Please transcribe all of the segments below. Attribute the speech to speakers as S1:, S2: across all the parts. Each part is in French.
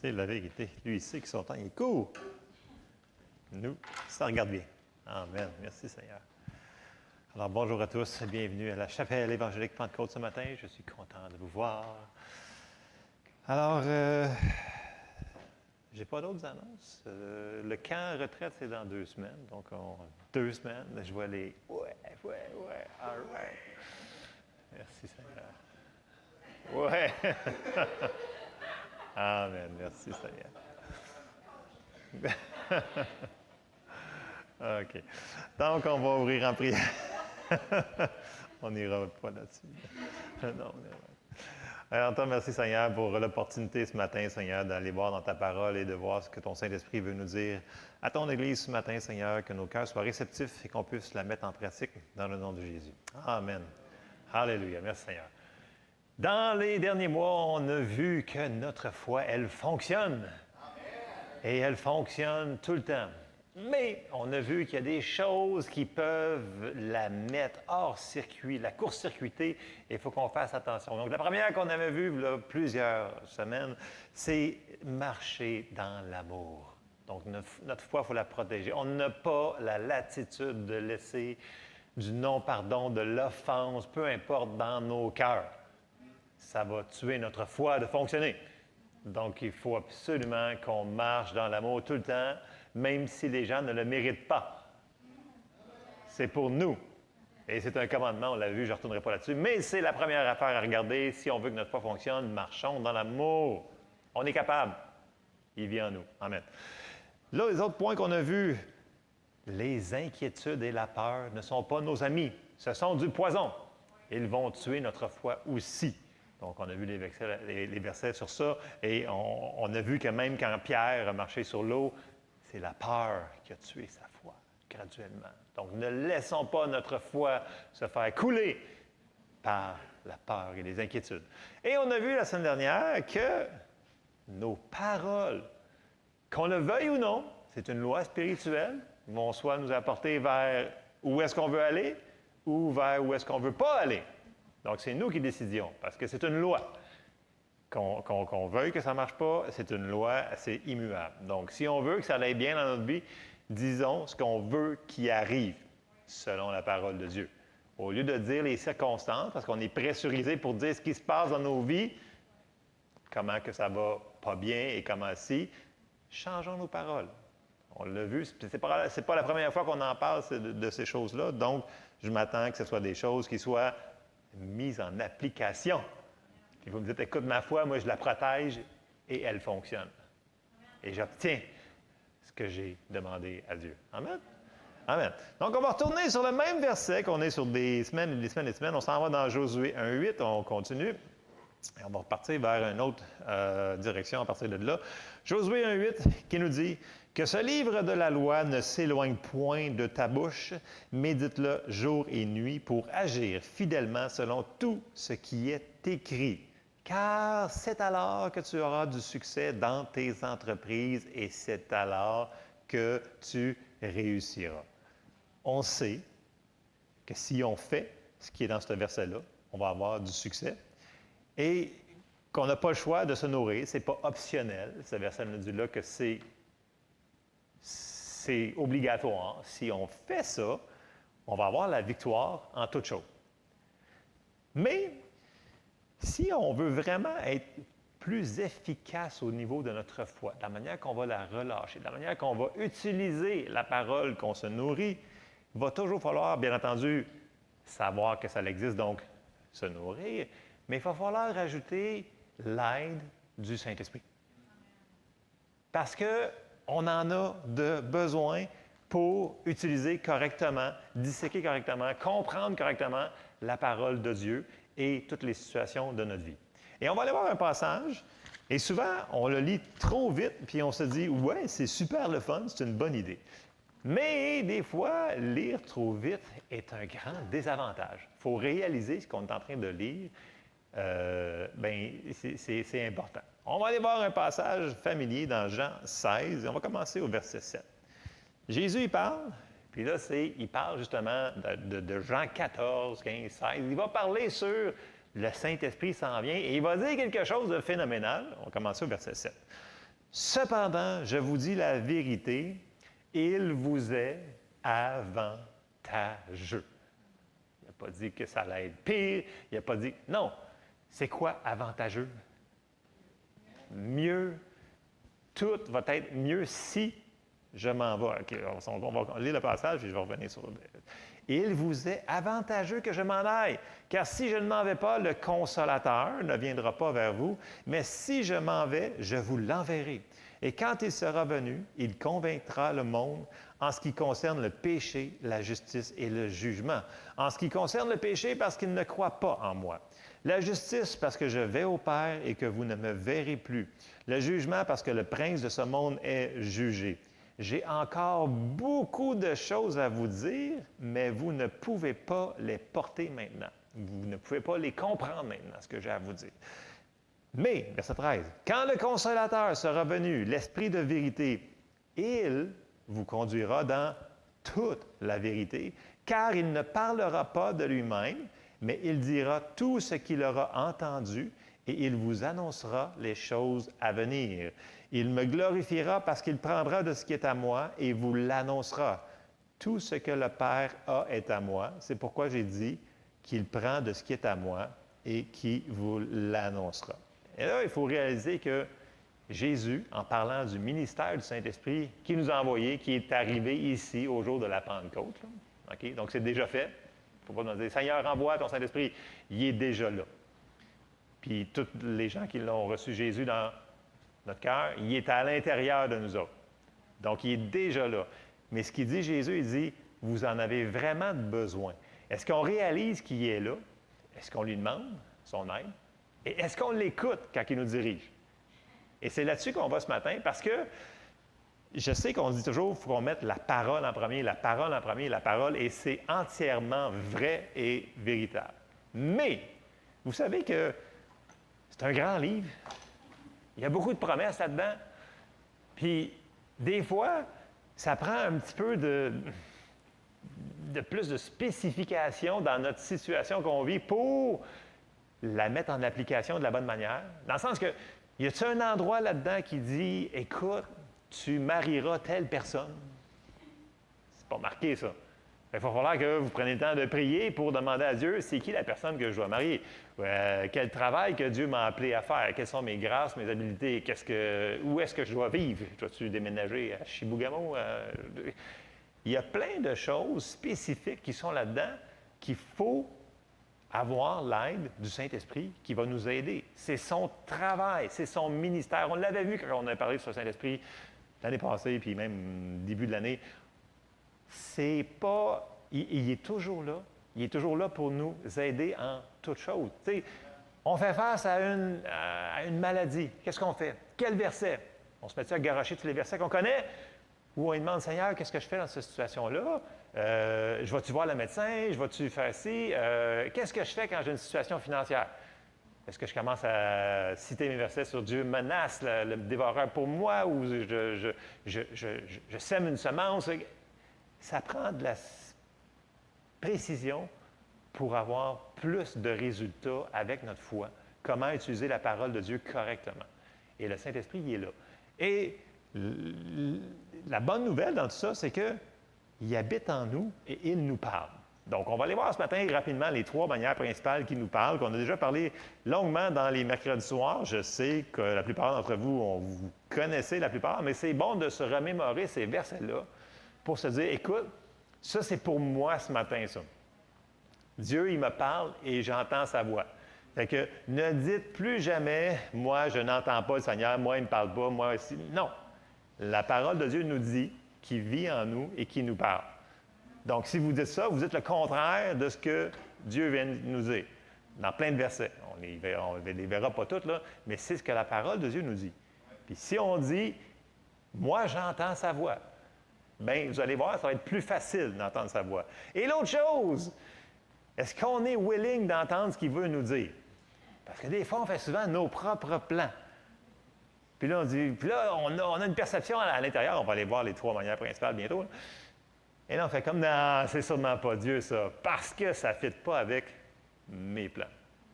S1: C'est la vérité. Lui, il sait que son temps est court. Nous, ça regarde bien. Amen. Merci Seigneur. Alors, bonjour à tous. Bienvenue à la chapelle évangélique Pentecôte ce matin. Je suis content de vous voir. Alors, j'ai pas d'autres annonces. Le camp retraite, c'est dans 2 semaines. Donc, 2 semaines, je vois les « ouais, all right ». Merci Seigneur. Ouais. Amen. Merci Seigneur. OK. Donc, on va ouvrir en prière. On n'ira pas là-dessus. Non, alors, toi, merci Seigneur pour l'opportunité ce matin, Seigneur, d'aller voir dans ta parole et de voir ce que ton Saint-Esprit veut nous dire à ton Église ce matin, Seigneur, que nos cœurs soient réceptifs et qu'on puisse la mettre en pratique dans le nom de Jésus. Amen. Alléluia. Merci Seigneur. Dans les derniers mois, on a vu que notre foi, elle fonctionne. Et elle fonctionne tout le temps. Mais on a vu qu'il y a des choses qui peuvent la mettre hors circuit, la court-circuiter, et il faut qu'on fasse attention. Donc, la première qu'on avait vue, là, plusieurs semaines, c'est marcher dans l'amour. Donc, notre foi, il faut la protéger. On n'a pas la latitude de laisser du non-pardon, de l'offense, peu importe, dans nos cœurs. Ça va tuer notre foi de fonctionner. Donc, il faut absolument qu'on marche dans l'amour tout le temps, même si les gens ne le méritent pas. C'est pour nous. Et c'est un commandement, on l'a vu, je ne retournerai pas là-dessus, mais c'est la première affaire à regarder. Si on veut que notre foi fonctionne, marchons dans l'amour. On est capable. Il vit en nous. Amen. Là, les autres points qu'on a vus, les inquiétudes et la peur ne sont pas nos amis. Ce sont du poison. Ils vont tuer notre foi aussi. Donc, on a vu les versets sur ça, et on a vu que même quand Pierre a marché sur l'eau, c'est la peur qui a tué sa foi, graduellement. Donc, ne laissons pas notre foi se faire couler par la peur et les inquiétudes. Et on a vu la semaine dernière que nos paroles, qu'on le veuille ou non, c'est une loi spirituelle, vont soit nous apporter vers où est-ce qu'on veut aller, ou vers où est-ce qu'on ne veut pas aller. Donc, c'est nous qui décidions, parce que c'est une loi. Qu'on veuille que ça ne marche pas, c'est une loi, c'est immuable. Donc, si on veut que ça aille bien dans notre vie, disons ce qu'on veut qui arrive, selon la parole de Dieu. Au lieu de dire les circonstances, parce qu'on est pressurisé pour dire ce qui se passe dans nos vies, comment que ça va pas bien et comment si, changeons nos paroles. On l'a vu, c'est pas la première fois qu'on en parle de ces choses-là, donc je m'attends que ce soit des choses qui soient mise en application. Puis vous me dites, écoute, ma foi, moi, je la protège et elle fonctionne. Et j'obtiens ce que j'ai demandé à Dieu. Amen? Amen. Donc, on va retourner sur le même verset qu'on est sur des semaines et des semaines et des semaines. On s'en va dans Josué 1,8, on continue. Et on va repartir vers une autre direction à partir de là. Josué 1,8 qui nous dit que ce livre de la loi ne s'éloigne point de ta bouche, médite-le jour et nuit pour agir fidèlement selon tout ce qui est écrit. Car c'est alors que tu auras du succès dans tes entreprises et c'est alors que tu réussiras. On sait que si on fait ce qui est dans ce verset-là, on va avoir du succès. Et qu'on n'a pas le choix de se nourrir, ce n'est pas optionnel. Ce verset nous dit là que c'est obligatoire. Si on fait ça, on va avoir la victoire en toutes choses. Mais si on veut vraiment être plus efficace au niveau de notre foi, de la manière qu'on va la relâcher, de la manière qu'on va utiliser la parole qu'on se nourrit, il va toujours falloir, bien entendu, savoir que ça existe, donc se nourrir, mais il va falloir rajouter l'aide du Saint-Esprit. Parce qu'on en a de besoin pour utiliser correctement, disséquer correctement, comprendre correctement la parole de Dieu et toutes les situations de notre vie. Et on va aller voir un passage, et souvent, on le lit trop vite, puis on se dit « Ouais, c'est super le fun, c'est une bonne idée ». Mais des fois, lire trop vite est un grand désavantage. Il faut réaliser ce qu'on est en train de lire. C'est important. On va aller voir un passage familier dans Jean 16, et on va commencer au verset 7. Jésus, il parle, puis là, il parle justement de Jean 14, 15, 16. Il va parler sur le Saint-Esprit s'en vient, et il va dire quelque chose de phénoménal. On va commencer au verset 7. Cependant, je vous dis la vérité, il vous est avantageux. Il n'a pas dit que ça allait être pire, il n'a pas dit... Non, c'est quoi avantageux? Mieux. Tout va être mieux si je m'en vais. Okay, on va lire le passage et je vais revenir sur... Il vous est avantageux que je m'en aille, car si je ne m'en vais pas, le Consolateur ne viendra pas vers vous, mais si je m'en vais, je vous l'enverrai. Et quand il sera venu, il convaincra le monde en ce qui concerne le péché, la justice et le jugement. En ce qui concerne le péché, parce qu'il ne croit pas en moi. La justice, parce que je vais au Père et que vous ne me verrez plus. Le jugement, parce que le prince de ce monde est jugé. J'ai encore beaucoup de choses à vous dire, mais vous ne pouvez pas les porter maintenant. Vous ne pouvez pas les comprendre maintenant, ce que j'ai à vous dire. Mais, verset 13, « Quand le Consolateur sera venu, l'Esprit de vérité, il vous conduira dans toute la vérité, car il ne parlera pas de lui-même, mais il dira tout ce qu'il aura entendu, et il vous annoncera les choses à venir. Il me glorifiera parce qu'il prendra de ce qui est à moi et vous l'annoncera. Tout ce que le Père a est à moi. C'est pourquoi j'ai dit qu'il prend de ce qui est à moi et qui vous l'annoncera. » Et là, il faut réaliser que Jésus, en parlant du ministère du Saint-Esprit qui nous a envoyé, qui est arrivé ici au jour de la Pentecôte, là, okay? Donc c'est déjà fait. Il ne faut pas nous dire « Seigneur, envoie ton Saint-Esprit ». Il est déjà là. Puis tous les gens qui l'ont reçu Jésus dans notre cœur, il est à l'intérieur de nous autres. Donc, il est déjà là. Mais ce qu'il dit Jésus, il dit, vous en avez vraiment besoin. Est-ce qu'on réalise qu'il est là? Est-ce qu'on lui demande son aide? Et est-ce qu'on l'écoute quand il nous dirige? Et c'est là-dessus qu'on va ce matin, parce que je sais qu'on dit toujours qu'il faut qu'on mette la parole en premier, la parole en premier, la parole, et c'est entièrement vrai et véritable. Mais, vous savez que c'est un grand livre. Il y a beaucoup de promesses là-dedans. Puis, des fois, ça prend un petit peu de plus de spécification dans notre situation qu'on vit pour la mettre en application de la bonne manière. Dans le sens que, y a-t-il un endroit là-dedans qui dit « Écoute, tu marieras telle personne? » C'est pas marqué, ça. Il va falloir que vous preniez le temps de prier pour demander à Dieu, c'est qui la personne que je dois marier? Quel travail que Dieu m'a appelé à faire? Quelles sont mes grâces, mes habiletés? Où est-ce que je dois vivre? Dois-tu déménager à Chibougamau? Il y a plein de choses spécifiques qui sont là-dedans qu'il faut avoir l'aide du Saint-Esprit qui va nous aider. C'est son travail, c'est son ministère. On l'avait vu quand on a parlé sur le Saint-Esprit l'année passée, puis même début de l'année. C'est pas... Il est toujours là. Il est toujours là pour nous aider en toutes choses. Tu sais, on fait face à une maladie. Qu'est-ce qu'on fait? Quel verset? On se met à garocher tous les versets qu'on connaît? Ou on lui demande, Seigneur, qu'est-ce que je fais dans cette situation-là? Je vais-tu voir le médecin? Je vais-tu faire ci? Qu'est-ce que je fais quand j'ai une situation financière? Est-ce que je commence à citer mes versets sur Dieu menace le dévoreur pour moi ou je sème une semence? Ça prend de la précision pour avoir plus de résultats avec notre foi. Comment utiliser la parole de Dieu correctement. Et le Saint-Esprit, il est là. Et la bonne nouvelle dans tout ça, c'est qu'il habite en nous et il nous parle. Donc, on va aller voir ce matin rapidement les 3 manières principales qui nous parlent, qu'on a déjà parlé longuement dans les mercredis soirs. Je sais que la plupart d'entre vous, vous connaissez la plupart, mais c'est bon de se remémorer ces versets-là pour se dire, écoute, ça c'est pour moi ce matin, ça. Dieu, il me parle et j'entends sa voix. Fait que ne dites plus jamais, moi, je n'entends pas le Seigneur, moi, il ne me parle pas, moi aussi. Non. La parole de Dieu nous dit qu'il vit en nous et qu'il nous parle. Donc, si vous dites ça, vous dites le contraire de ce que Dieu vient de nous dire. Dans plein de versets. On ne les verra pas toutes, là, mais c'est ce que la parole de Dieu nous dit. Puis si on dit, moi, j'entends sa voix, bien, vous allez voir, ça va être plus facile d'entendre sa voix. Et l'autre chose, est-ce qu'on est willing d'entendre ce qu'il veut nous dire? Parce que des fois, on fait souvent nos propres plans. Puis là, on a une perception à l'intérieur. On va aller voir les 3 manières principales bientôt. Là. Et là, on fait comme, non, c'est sûrement pas Dieu, ça, parce que ça ne fit pas avec mes plans.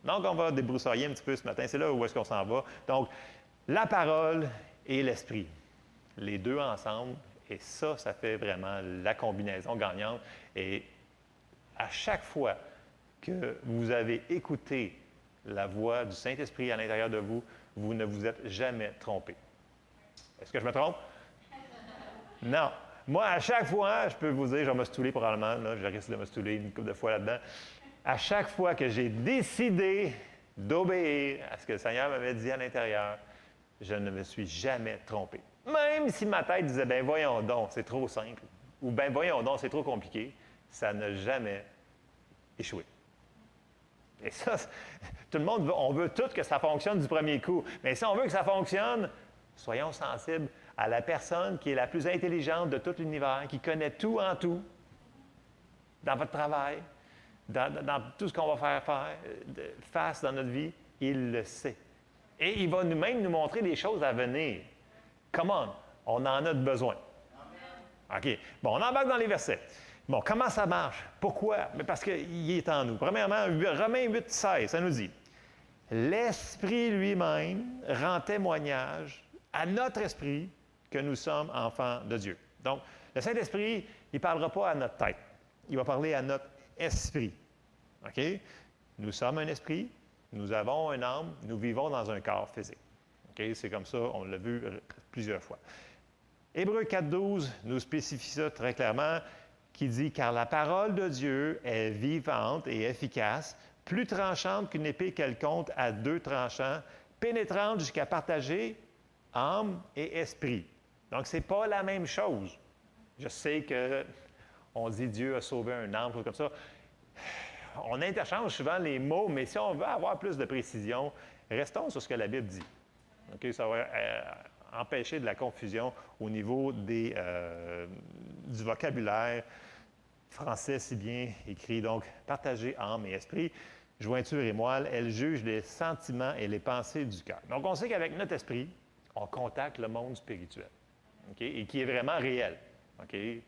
S1: Donc, on va débroussailler un petit peu ce matin. C'est là où est-ce qu'on s'en va. Donc, la parole, et l'Esprit. Les deux ensemble, et ça fait vraiment la combinaison gagnante. Et à chaque fois que vous avez écouté la voix du Saint-Esprit à l'intérieur de vous, vous ne vous êtes jamais trompé. Est-ce que je me trompe? Non. Moi, à chaque fois, je peux vous dire, je vais me stouler probablement, là, je risque de me stouler une couple de fois là-dedans. À chaque fois que j'ai décidé d'obéir à ce que le Seigneur m'avait dit à l'intérieur, je ne me suis jamais trompé. Même si ma tête disait, ben voyons donc, c'est trop simple, ou ben voyons donc, c'est trop compliqué, ça n'a jamais échoué. Et ça, tout le monde, on veut tout que ça fonctionne du premier coup. Mais si on veut que ça fonctionne, soyons sensibles à la personne qui est la plus intelligente de tout l'univers, qui connaît tout en tout, dans votre travail, dans tout ce qu'on va faire dans notre vie, il le sait. Et il va même nous montrer des choses à venir. Come on en a besoin. OK. Bon, on embarque dans les versets. Bon, comment ça marche? Pourquoi? Mais parce qu'il est en nous. Premièrement, Romains 8, 16, ça nous dit « L'Esprit lui-même rend témoignage à notre esprit que nous sommes enfants de Dieu. » Donc, le Saint-Esprit, il ne parlera pas à notre tête. Il va parler à notre esprit. OK? Nous sommes un esprit, nous avons une âme, nous vivons dans un corps physique. OK? C'est comme ça, on l'a vu plusieurs fois. Hébreux 4.12 nous spécifie ça très clairement, qui dit « Car la parole de Dieu est vivante et efficace, plus tranchante qu'une épée quelconque à deux tranchants, pénétrante jusqu'à partager âme et esprit. » Donc, ce n'est pas la même chose. Je sais qu'on dit Dieu a sauvé un âme, comme ça. On interchange souvent les mots, mais si on veut avoir plus de précision, restons sur ce que la Bible dit. Okay? Ça va empêcher de la confusion au niveau du vocabulaire français si bien écrit. Donc, partager âme et esprit, jointure et moelle, elle juge les sentiments et les pensées du cœur. Donc, on sait qu'avec notre esprit, on contacte le monde spirituel, okay? Et qui est vraiment réel. Okay?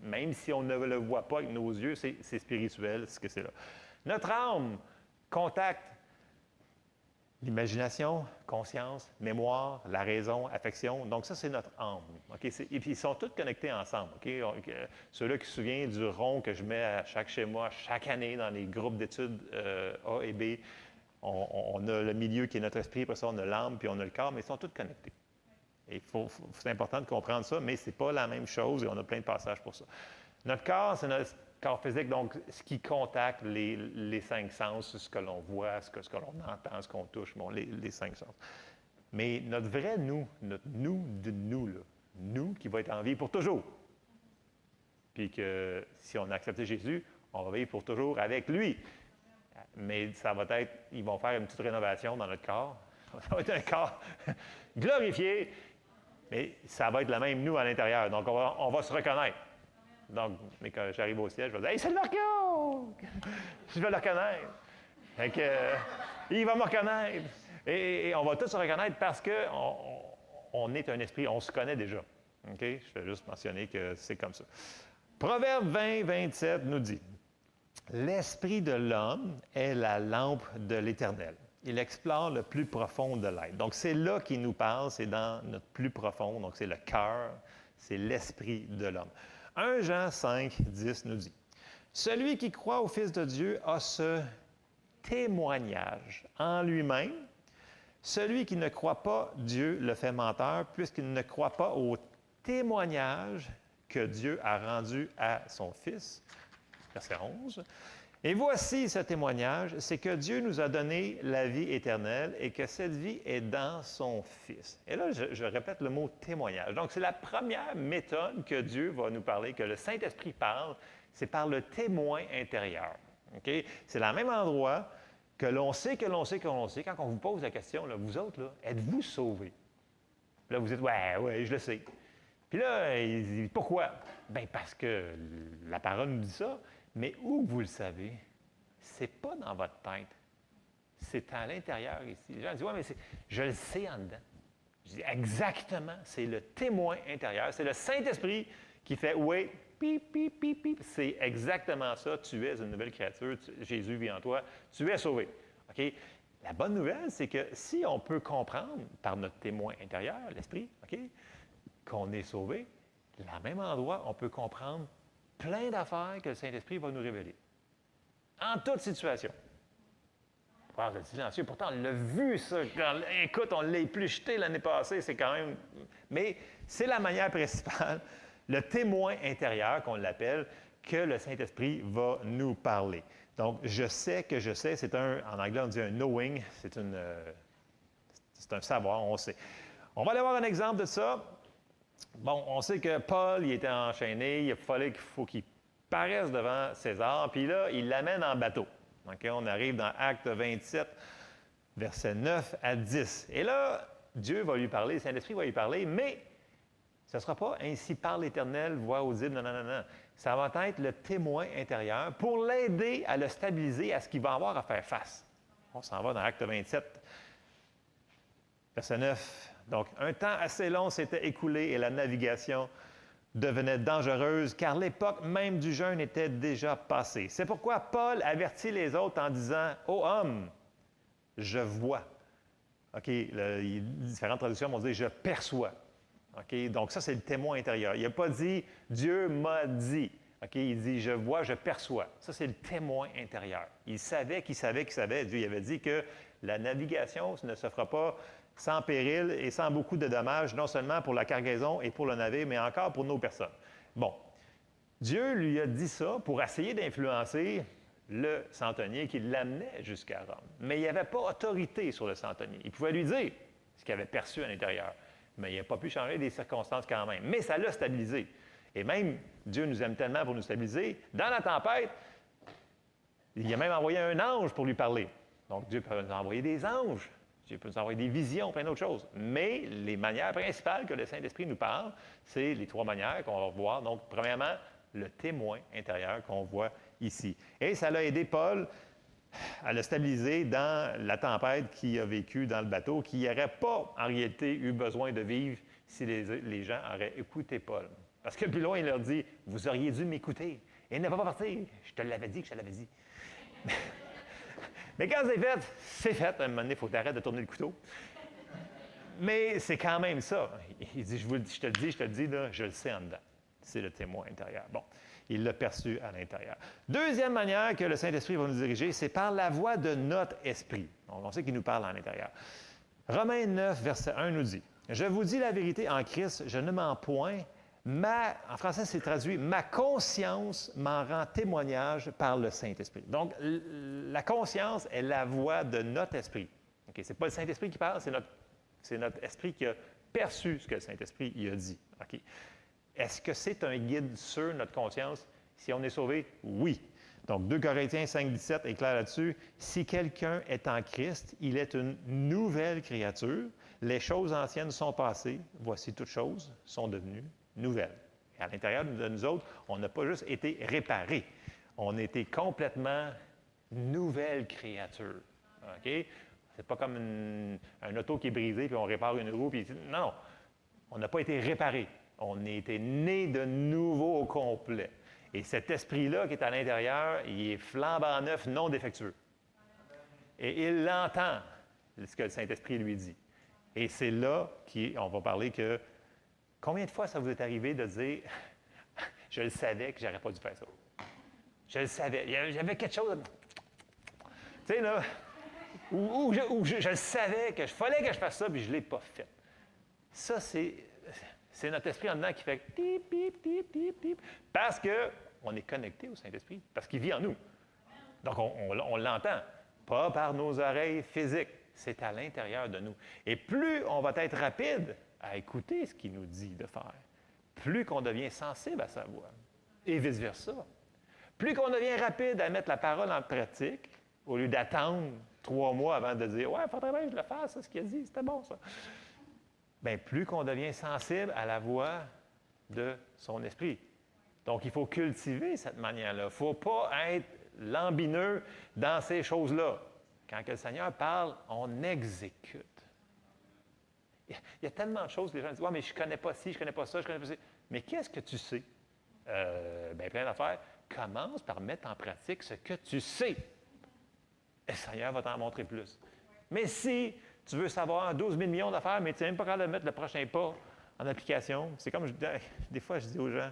S1: Même si on ne le voit pas avec nos yeux, c'est spirituel, ce que c'est là. Notre âme contacte l'imagination, conscience, mémoire, la raison, affection. Donc, ça, c'est notre âme. Okay? Et puis, ils sont tous connectés ensemble. Okay? Ceux-là qui se souviennent du rond que je mets chez moi, chaque année, dans les groupes d'études A et B, on a le milieu qui est notre esprit, après ça, on a l'âme, puis on a le corps, mais ils sont tous connectés. Et c'est important de comprendre ça, mais ce n'est pas la même chose et on a plein de passages pour ça. Notre corps, c'est notre corps physique, donc ce qui contacte les cinq sens, ce que l'on voit, ce que l'on entend, ce qu'on touche, bon, les cinq sens. Mais notre vrai nous, notre nous de nous, là, nous qui va être en vie pour toujours. Puis que si on a accepté Jésus, on va vivre pour toujours avec lui. Mais ça va être, ils vont faire une petite rénovation dans notre corps. Ça va être un corps glorifié, mais ça va être le même nous à l'intérieur. Donc, on va se reconnaître. Donc, mais quand j'arrive au ciel, je vais dire « Hey, c'est le Marco! » Je vais le reconnaître. Fait que, il va me reconnaître. Et on va tous se reconnaître parce qu'on est un esprit, on se connaît déjà. OK? Je vais juste mentionner que c'est comme ça. Proverbe 20, 27 nous dit « L'esprit de l'homme est la lampe de l'Éternel. Il explore le plus profond de l'être. » Donc, c'est là qu'il nous parle, c'est dans notre plus profond, donc c'est le cœur, c'est l'esprit de l'homme. 1 Jean 5, 10 nous dit « Celui qui croit au Fils de Dieu a ce témoignage en lui-même. Celui qui ne croit pas Dieu le fait menteur, puisqu'il ne croit pas au témoignage que Dieu a rendu à son Fils. » Verset 11. Et voici ce témoignage, c'est que Dieu nous a donné la vie éternelle et que cette vie est dans son Fils. Et là, je répète le mot témoignage. Donc, c'est la première méthode que Dieu va nous parler, que le Saint-Esprit parle, c'est par le témoin intérieur. Okay? C'est le même endroit que l'on sait, quand on vous pose la question, là, vous autres, là, êtes-vous sauvés? Là, vous dites, ouais, je le sais. Puis là, il dit, pourquoi? Bien, parce que la parole nous dit ça. Mais où vous le savez, c'est pas dans votre tête. C'est à l'intérieur ici. Les gens disent, oui, mais je le sais en dedans. Je dis, exactement, c'est le témoin intérieur. C'est le Saint-Esprit qui fait, oui, pip, pip, pip, pip. C'est exactement ça. Tu es une nouvelle créature. Jésus vit en toi. Tu es sauvé. OK? La bonne nouvelle, c'est que si on peut comprendre par notre témoin intérieur, l'Esprit, OK, qu'on est sauvé, à la même endroit, on peut comprendre plein d'affaires que le Saint-Esprit va nous révéler. En toute situation. Wow, vous êtes silencieux. Pourtant, on l'a vu, ça. Écoute, on l'a épluché l'année passée, c'est quand même... Mais c'est la manière principale, le témoin intérieur, qu'on l'appelle, que le Saint-Esprit va nous parler. Donc, je sais que je sais, en anglais, on dit un knowing, c'est un savoir, on sait. On va aller voir un exemple de ça. Bon, on sait que Paul, il était enchaîné, il faut qu'il paraisse devant César, puis là, il l'amène en bateau. Okay, on arrive dans Acte 27, versets 9 à 10. Et là, Dieu va lui parler, le Saint-Esprit va lui parler, mais ce ne sera pas ainsi par l'Éternel, voix audible, non. Ça va être le témoin intérieur pour l'aider à le stabiliser à ce qu'il va avoir à faire face. On s'en va dans Acte 27, verset 9. Donc, un temps assez long s'était écoulé et la navigation devenait dangereuse, car l'époque même du jeûne était déjà passée. C'est pourquoi Paul avertit les autres en disant « Ô homme, je vois. » OK, différentes traductions vont dire « je perçois. » OK, donc ça, c'est le témoin intérieur. Il n'a pas dit « Dieu m'a dit ». OK, il dit « je vois, je perçois ». Ça, c'est le témoin intérieur. Il savait qu'il savait qu'il savait. Dieu il avait dit que la navigation ne se fera pas sans péril et sans beaucoup de dommages, non seulement pour la cargaison et pour le navire, mais encore pour nos personnes. Bon, Dieu lui a dit ça pour essayer d'influencer le centenier qui l'amenait jusqu'à Rome. Mais il n'y avait pas autorité sur le centenier. Il pouvait lui dire ce qu'il avait perçu à l'intérieur, mais il n'a pas pu changer des circonstances quand même. Mais ça l'a stabilisé. Et même, Dieu nous aime tellement pour nous stabiliser. Dans la tempête, il a même envoyé un ange pour lui parler. Donc, Dieu peut nous envoyer des anges. Dieu peut nous envoyer des visions, plein d'autres choses. Mais les manières principales que le Saint-Esprit nous parle, c'est les trois manières qu'on va voir. Donc, premièrement, le témoin intérieur qu'on voit ici. Et ça l'a aidé Paul à le stabiliser dans la tempête qu'il a vécue dans le bateau, qui n'aurait pas, en réalité, eu besoin de vivre si les gens auraient écouté Paul. Parce que plus loin, il leur dit « Vous auriez dû m'écouter et ne pas partir. Je te l'avais dit que je te l'avais dit. » Mais quand c'est fait, c'est fait. À un moment donné, il faut t'arrêter de tourner le couteau. Mais c'est quand même ça. Il dit, je te le dis, là, je le sais en dedans. C'est le témoin intérieur. Bon, il l'a perçu à l'intérieur. Deuxième manière que le Saint-Esprit va nous diriger, c'est par la voix de notre esprit. Donc, on sait qu'il nous parle à l'intérieur. Romains 9, verset 1 nous dit, « Je vous dis la vérité en Christ, je ne mens point. En français, c'est traduit « Ma conscience m'en rend témoignage par le Saint-Esprit. » Donc, la conscience est la voix de notre esprit. Okay? Ce n'est pas le Saint-Esprit qui parle, c'est notre esprit qui a perçu ce que le Saint-Esprit y a dit. Okay? Est-ce que c'est un guide sur notre conscience? Si on est sauvé, oui. Donc, 2 Corinthiens 5, 17 est clair là-dessus. « Si quelqu'un est en Christ, il est une nouvelle créature. Les choses anciennes sont passées. Voici toutes choses sont devenues nouvelles. » Et à l'intérieur de nous autres, on n'a pas juste été réparés. On a été complètement nouvelle créature. OK? C'est pas comme un auto qui est brisé, puis on répare une roue, puis non. On n'a pas été réparé. On a été né de nouveau au complet. Et cet esprit-là qui est à l'intérieur, il est flambant neuf, non défectueux. Et il l'entend, ce que le Saint-Esprit lui dit. Et c'est là qu'on va parler que combien de fois ça vous est arrivé de dire « Je le savais que je n'aurais pas dû faire ça. Je le savais. Il y avait quelque chose... » Tu sais, là, ou je le savais qu'il fallait que je fasse ça, puis je ne l'ai pas fait. Ça, c'est notre esprit en dedans qui fait « pip, pip, pip, pip, pip », parce qu'on est connecté au Saint-Esprit, parce qu'il vit en nous. Donc, on l'entend, pas par nos oreilles physiques. C'est à l'intérieur de nous. Et plus on va être rapide à écouter ce qu'il nous dit de faire, plus qu'on devient sensible à sa voix, et vice-versa. Plus qu'on devient rapide à mettre la parole en pratique, au lieu d'attendre 3 mois avant de dire « Ouais, il faudrait bien que je le fasse, c'est ce qu'il a dit, c'était bon ça. » Bien, plus qu'on devient sensible à la voix de son esprit. Donc, il faut cultiver cette manière-là. Il ne faut pas être lambineux dans ces choses-là. Quand que le Seigneur parle, on exécute. Il y a tellement de choses que les gens disent « Ouais, mais je ne connais pas ci, je ne connais pas ça, je ne connais pas ça. » Mais qu'est-ce que tu sais? Bien, plein d'affaires. Commence par mettre en pratique ce que tu sais. Et le Seigneur va t'en montrer plus. Mais si tu veux savoir 12 000 millions d'affaires, mais tu n'es même pas capable de mettre le prochain pas en application, c'est comme des fois, je dis aux gens,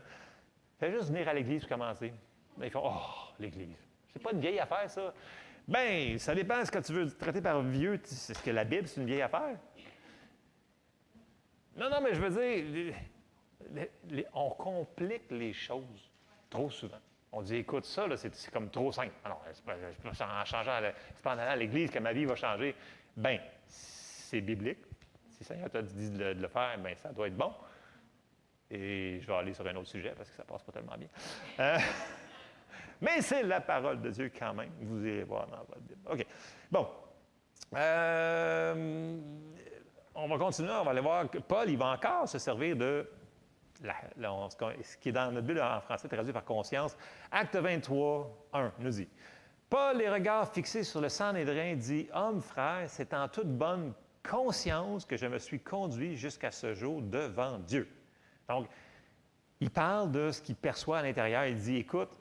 S1: fais juste venir à l'Église pour commencer. Là, ils font, oh, l'Église. C'est pas une vieille affaire, ça. Bien, ça dépend de ce que tu veux traiter par vieux. Est-ce que la Bible, c'est une vieille affaire? Non, non, mais je veux dire, on complique les choses trop souvent. On dit, écoute, ça, là, c'est comme trop simple. Alors, c'est pas en changeant, c'est pas en allant à l'Église que ma vie va changer. Bien, c'est biblique. Si le Seigneur t'a dit de le faire, bien, ça doit être bon. Et je vais aller sur un autre sujet parce que ça passe pas tellement bien. Mais c'est la parole de Dieu quand même. Vous irez voir dans votre Bible. OK. Bon. On va continuer. On va aller voir que Paul, il va encore se servir de ce qui est dans notre Bible en français, traduit par conscience. Acte 23, 1 nous dit, Paul, les regards fixés sur le Sanhédrin, dit, « Homme, frère, c'est en toute bonne conscience que je me suis conduit jusqu'à ce jour devant Dieu. » Donc, il parle de ce qu'il perçoit à l'intérieur. Il dit, « Écoute,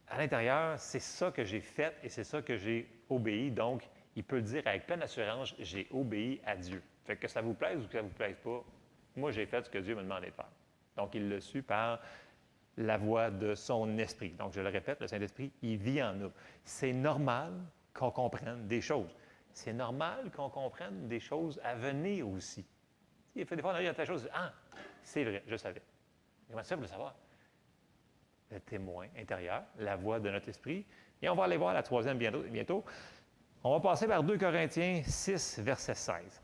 S1: à l'intérieur, c'est ça que j'ai fait et c'est ça que j'ai obéi. » Donc, il peut dire avec pleine assurance, « J'ai obéi à Dieu. » Fait que ça vous plaise ou que ça ne vous plaise pas, moi, j'ai fait ce que Dieu me demandait de faire. Donc, il l'a su par la voix de son esprit. Donc, je le répète, le Saint-Esprit, il vit en nous. C'est normal qu'on comprenne des choses. C'est normal qu'on comprenne des choses à venir aussi. Il fait des fois, on arrive à ta chose, ah, c'est vrai, je savais. Comment ça, vous le savoir? Le témoin intérieur, la voix de notre esprit. Et on va aller voir la troisième bientôt. On va passer par 2 Corinthiens 6, verset 16.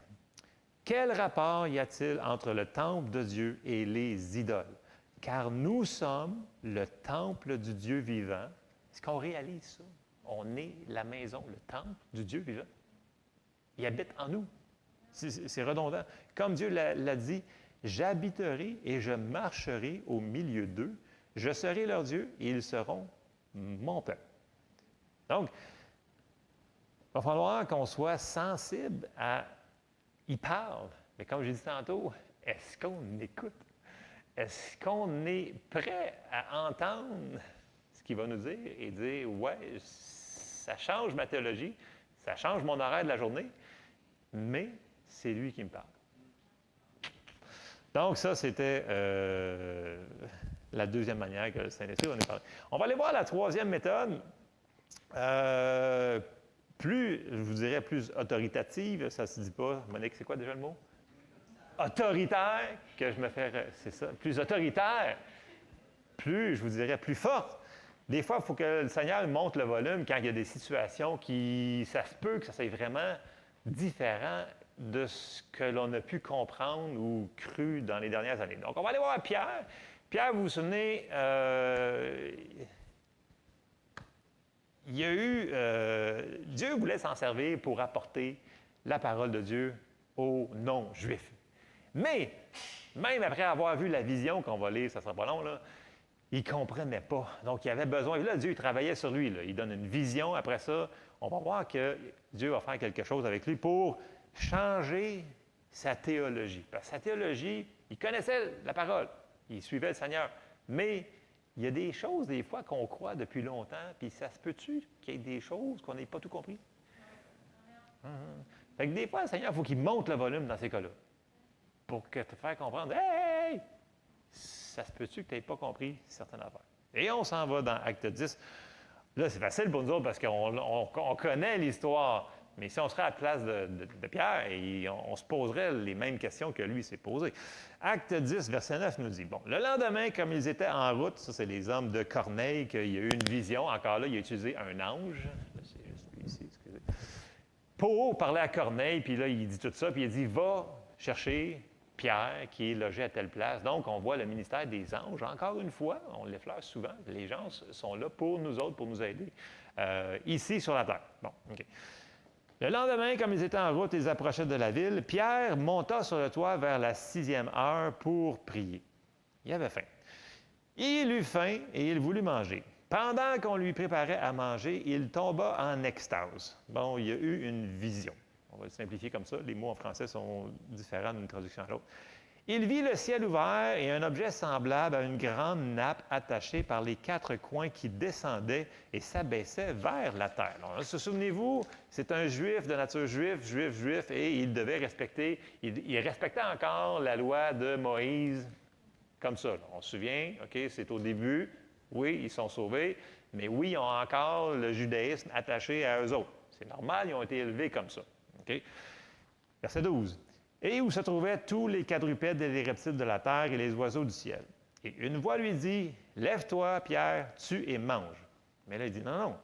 S1: Quel rapport y a-t-il entre le temple de Dieu et les idoles? Car nous sommes le temple du Dieu vivant. Est-ce qu'on réalise ça? On est la maison, le temple du Dieu vivant. Il habite en nous. C'est redondant. Comme Dieu l'a dit, « J'habiterai et je marcherai au milieu d'eux. Je serai leur Dieu et ils seront mon peuple. » Donc, il va falloir qu'on soit sensible à... Il parle, mais comme j'ai dit tantôt, est-ce qu'on écoute? Est-ce qu'on est prêt à entendre ce qu'il va nous dire et dire, ouais, ça change ma théologie, ça change mon horaire de la journée, mais c'est lui qui me parle. Donc, ça, c'était la deuxième manière que le Saint-Esprit va nous parler. On va aller voir la troisième méthode. Plus, je vous dirais, plus autoritative, ça ne se dit pas. Monique, c'est quoi déjà le mot? Autoritaire, que je me fais... C'est ça. Plus autoritaire, plus, je vous dirais, plus forte. Des fois, il faut que le Seigneur monte le volume quand il y a des situations qui... Ça se peut que ça soit vraiment différent de ce que l'on a pu comprendre ou cru dans les dernières années. Donc, on va aller voir Pierre. Pierre, vous vous souvenez... il y a eu... Dieu voulait s'en servir pour apporter la parole de Dieu aux non-juifs. Mais, même après avoir vu la vision qu'on va lire, ça ne sera pas long, là, il ne comprenait pas. Donc, il avait besoin... Là, Dieu il travaillait sur lui. Là. Il donne une vision. Après ça, on va voir que Dieu va faire quelque chose avec lui pour changer sa théologie. Parce que sa théologie, il connaissait la parole. Il suivait le Seigneur. Mais... il y a des choses, des fois, qu'on croit depuis longtemps, puis ça se peut-tu qu'il y ait des choses qu'on n'ait pas tout compris? Fait que des fois, le Seigneur, il faut qu'il monte le volume dans ces cas-là pour te faire comprendre, « Hey! Ça se peut-tu que tu n'aies pas compris certaines affaires? » Et on s'en va dans Acte 10. Là, c'est facile pour nous autres parce qu'on connaît l'histoire. Mais si on serait à la place de Pierre, on se poserait les mêmes questions que lui s'est posées. Acte 10, verset 9 nous dit, bon, le lendemain, comme ils étaient en route, ça c'est les hommes de Corneille, qu'il y a eu une vision, encore là, il a utilisé un ange, c'est juste ici, excusez, pour parler à Corneille, puis là, il dit tout ça, puis il dit, va chercher Pierre qui est logé à telle place. Donc, on voit le ministère des anges, encore une fois, on l'effleure souvent, les gens sont là pour nous autres, pour nous aider, ici sur la terre. Bon, OK. Le lendemain, comme ils étaient en route, ils approchaient de la ville. Pierre monta sur le toit vers la 6e heure pour prier. Il avait faim. Il eut faim et il voulut manger. Pendant qu'on lui préparait à manger, il tomba en extase. Bon, il y a eu une vision. On va le simplifier comme ça. Les mots en français sont différents d'une traduction à l'autre. Il vit le ciel ouvert et un objet semblable à une grande nappe attachée par les 4 coins qui descendait et s'abaissait vers la terre. Alors, souvenez-vous, c'est un juif de nature juif, et il devait respecter, il respectait encore la loi de Moïse comme ça. Là. On se souvient, OK, c'est au début, oui, ils sont sauvés, mais oui, ils ont encore le judaïsme attaché à eux autres. C'est normal, ils ont été élevés comme ça. OK? Verset 12. Et où se trouvaient tous les quadrupèdes et les reptiles de la terre et les oiseaux du ciel. Et une voix lui dit, « Lève-toi, Pierre, tue et mange. » Mais là, il dit, « Non, non. »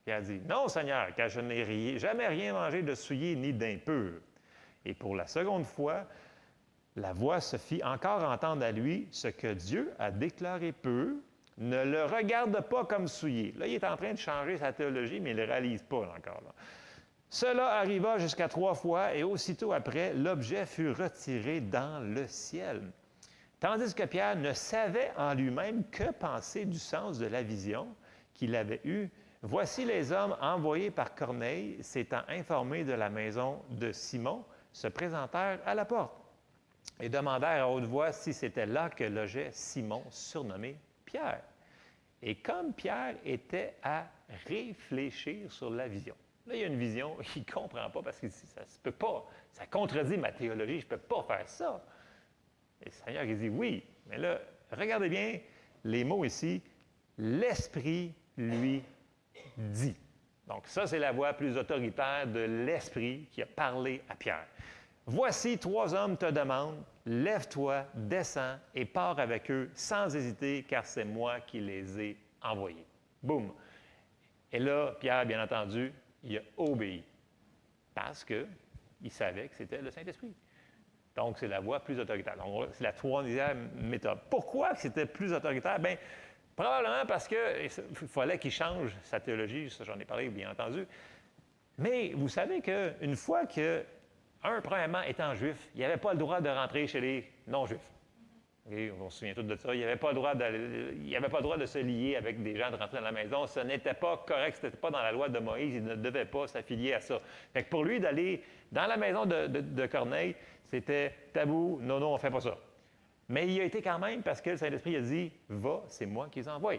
S1: Pierre dit, « Non, Seigneur, car je n'ai jamais rien mangé de souillé ni d'impur. » Et pour la seconde fois, la voix se fit encore entendre à lui, « Ce que Dieu a déclaré pur, ne le regarde pas comme souillé. » Là, il est en train de changer sa théologie, mais il ne le réalise pas encore. Là. Cela arriva jusqu'à 3 fois, et aussitôt après, l'objet fut retiré dans le ciel. Tandis que Pierre ne savait en lui-même que penser du sens de la vision qu'il avait eue. Voici les hommes envoyés par Corneille, s'étant informés de la maison de Simon, se présentèrent à la porte et demandèrent à haute voix si c'était là que logeait Simon, surnommé Pierre. Et comme Pierre était à réfléchir sur la vision, là, il y a une vision, il ne comprend pas parce que ça ne se peut pas. Ça contredit ma théologie, je ne peux pas faire ça. Et le Seigneur, il dit oui. Mais là, regardez bien les mots ici. L'Esprit lui dit. Donc, ça, c'est la voix plus autoritaire de l'Esprit qui a parlé à Pierre. Voici 3 hommes te demandent, lève-toi, descends et pars avec eux sans hésiter, car c'est moi qui les ai envoyés. Boum. Et là, Pierre, bien entendu, il a obéi parce qu'il savait que c'était le Saint-Esprit. Donc, c'est la voie plus autoritaire. Donc, c'est la 3e méthode. Pourquoi c'était plus autoritaire? Bien, probablement parce qu'il fallait qu'il change sa théologie, ça j'en ai parlé, bien entendu. Mais vous savez qu'une fois que, premièrement, étant juif, il n'avait pas le droit de rentrer chez les non-juifs. Okay, on se souvient tous de ça. Il n'avait pas le droit de se lier avec des gens, de rentrer dans la maison. Ce n'était pas correct, ce n'était pas dans la loi de Moïse. Il ne devait pas s'affilier à ça. Fait que pour lui, d'aller dans la maison de Corneille, c'était tabou. Non, non, on ne fait pas ça. Mais il y a été quand même parce que le Saint-Esprit a dit « Va, c'est moi qui les envoie ».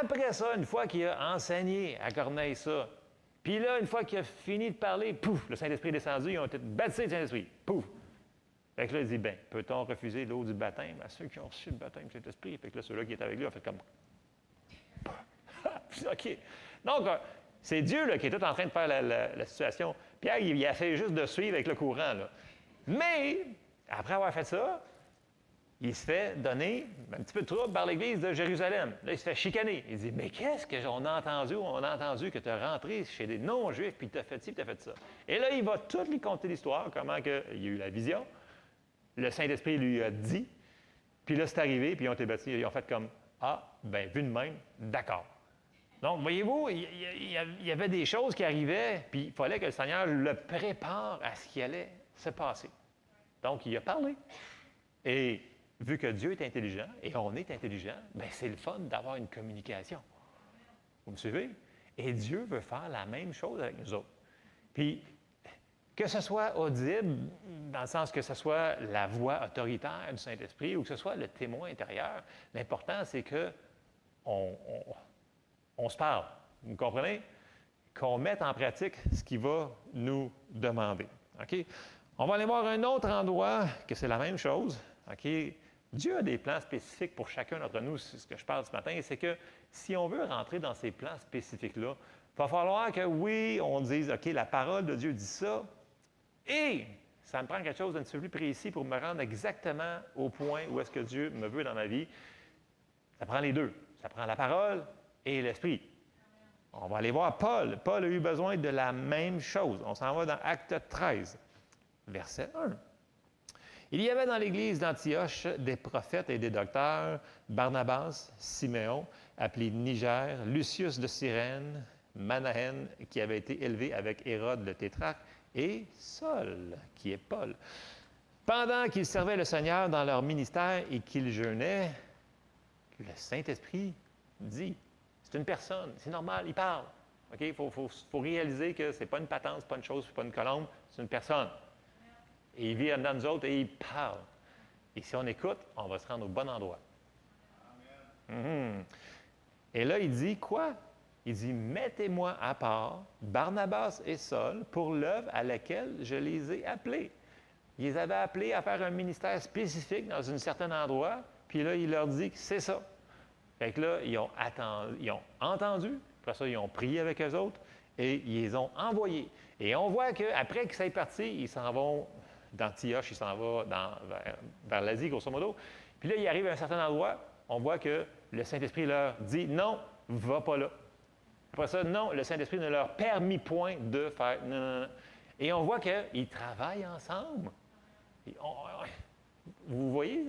S1: Après ça, une fois qu'il a enseigné à Corneille ça, puis là, une fois qu'il a fini de parler, pouf, le Saint-Esprit est descendu, ils ont été baptisés du Saint-Esprit. Pouf! Fait que là, il dit, bien, peut-on refuser l'eau du baptême à ceux qui ont reçu le baptême du Saint-Esprit? Fait que là, ceux-là qui étaient avec lui ont fait comme... OK. Donc, c'est Dieu là, qui est tout en train de faire la situation. Pierre, il a fait juste de suivre avec le courant. Là. Mais, après avoir fait ça, il se fait donner un petit peu de trouble par l'Église de Jérusalem. Là, il se fait chicaner. Il dit, mais qu'est-ce qu'on a entendu? On a entendu que tu es rentré chez des non-juifs, puis tu as fait ci, puis tu as fait ça. Et là, il va tout lui conter l'histoire, comment il y a eu la vision. Le Saint-Esprit lui a dit, puis là, c'est arrivé, puis ils ont été baptisés, ils ont fait comme, ah, bien, vu de même, d'accord. Donc, voyez-vous, il y avait des choses qui arrivaient, puis il fallait que le Seigneur le prépare à ce qui allait se passer. Donc, il a parlé. Et vu que Dieu est intelligent, et on est intelligent, bien, c'est le fun d'avoir une communication. Vous me suivez? Et Dieu veut faire la même chose avec nous autres. Puis, que ce soit audible, dans le sens que ce soit la voix autoritaire du Saint-Esprit ou que ce soit le témoin intérieur, l'important, c'est qu'on se parle. Vous comprenez? Qu'on mette en pratique ce qu'il va nous demander. OK? On va aller voir un autre endroit que c'est la même chose. OK? Dieu a des plans spécifiques pour chacun d'entre nous. C'est ce que je parle ce matin. C'est que si on veut rentrer dans ces plans spécifiques-là, il va falloir que, oui, on dise, OK, la parole de Dieu dit ça, et ça me prend quelque chose d'un petit peu plus précis pour me rendre exactement au point où est-ce que Dieu me veut dans ma vie. Ça prend les deux. Ça prend la parole et l'Esprit. On va aller voir Paul. Paul a eu besoin de la même chose. On s'en va dans Acte 13, verset 1. Il y avait dans l'église d'Antioche des prophètes et des docteurs, Barnabas, Siméon, appelé Niger, Lucius de Cyrène, Manahen, qui avait été élevé avec Hérode le tétrarque, et Saul, qui est Paul. Pendant qu'ils servaient le Seigneur dans leur ministère et qu'ils jeûnaient, le Saint-Esprit dit, c'est une personne, c'est normal, il parle. Okay? Il faut réaliser que ce n'est pas une patente, ce n'est pas une chose, ce n'est pas une colombe, c'est une personne. Et il vit dans nous autres et il parle. Et si on écoute, on va se rendre au bon endroit. Mhm. Et là, il dit quoi? Il dit, mettez-moi à part Barnabas et Saul pour l'œuvre à laquelle je les ai appelés. Ils les avaient appelés à faire un ministère spécifique dans un certain endroit, puis là, il leur dit que c'est ça. Fait que là, ils ont entendu, après ça, ils ont prié avec eux autres, et ils les ont envoyés. Et on voit qu'après qu'ils soient partis, ils s'en vont d'Antioche, ils s'en vont vers l'Asie, grosso modo. Puis là, ils arrivent à un certain endroit, on voit que le Saint-Esprit leur dit « Non, va pas là ». Après ça, non, le Saint-Esprit ne leur permit point de faire « Non, non, non ». Et on voit qu'ils travaillent ensemble. Vous voyez,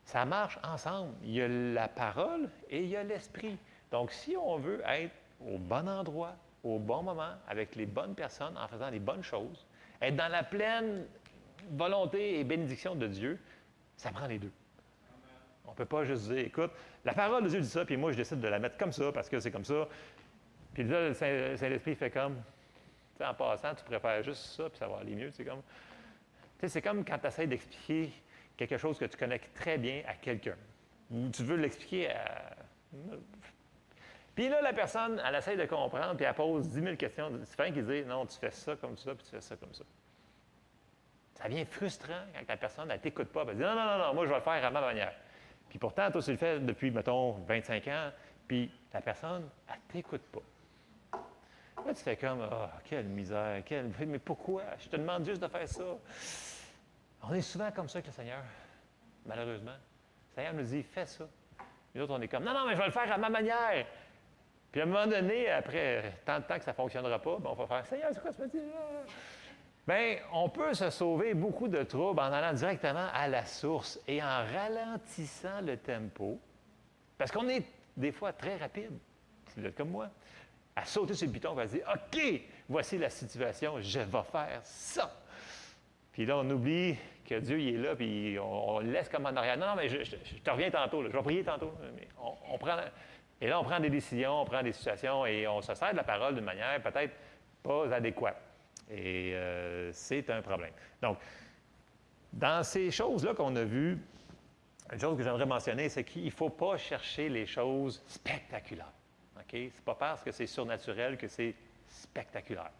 S1: ça marche ensemble. Il y a la parole et il y a l'esprit. Donc, si on veut être au bon endroit, au bon moment, avec les bonnes personnes, en faisant les bonnes choses, être dans la pleine volonté et bénédiction de Dieu, ça prend les deux. On ne peut pas juste dire, écoute, la parole de Dieu dit ça, puis moi, je décide de la mettre comme ça, parce que c'est comme ça. Puis là, le Saint-Esprit fait comme, tu sais, en passant, tu préfères juste ça, puis ça va aller mieux. C'est comme quand tu essaies d'expliquer quelque chose que tu connais très bien à quelqu'un. Ou tu veux l'expliquer à... Puis là, la personne, elle essaie de comprendre, puis elle pose 10 000 questions différentes qui disent, non, tu fais ça comme ça, puis tu fais ça comme ça. Ça devient frustrant quand la personne, elle ne t'écoute pas. Elle dit, non, non, non, non, moi, je vais le faire à ma manière. Puis pourtant, toi, tu le fais depuis, mettons, 25 ans, puis la personne, elle ne t'écoute pas. Là, tu fais comme, ah, oh, quelle misère, mais pourquoi? Je te demande juste de faire ça. On est souvent comme ça avec le Seigneur, malheureusement. Le Seigneur nous dit, fais ça. Nous autres, on est comme, non, non, mais je vais le faire à ma manière. Puis à un moment donné, après tant de temps que ça ne fonctionnera pas, bien, on va faire, Seigneur, c'est quoi tu me dis là? Bien, on peut se sauver beaucoup de troubles en allant directement à la source et en ralentissant le tempo, parce qu'on est des fois très rapide, si vous êtes comme moi, à sauter sur le piton, on va se dire, OK, voici la situation, je vais faire ça. Puis là, on oublie que Dieu il est là, puis on le laisse comme en arrière. Non, non, mais je te reviens tantôt, là, je vais prier tantôt. Mais et là, on prend des décisions, on prend des situations, et on se sert de la parole d'une manière peut-être pas adéquate. Et c'est un problème. Donc, dans ces choses-là qu'on a vues, une chose que j'aimerais mentionner, c'est qu'il ne faut pas chercher les choses spectaculaires. OK? Ce n'est pas parce que c'est surnaturel que c'est spectaculaire.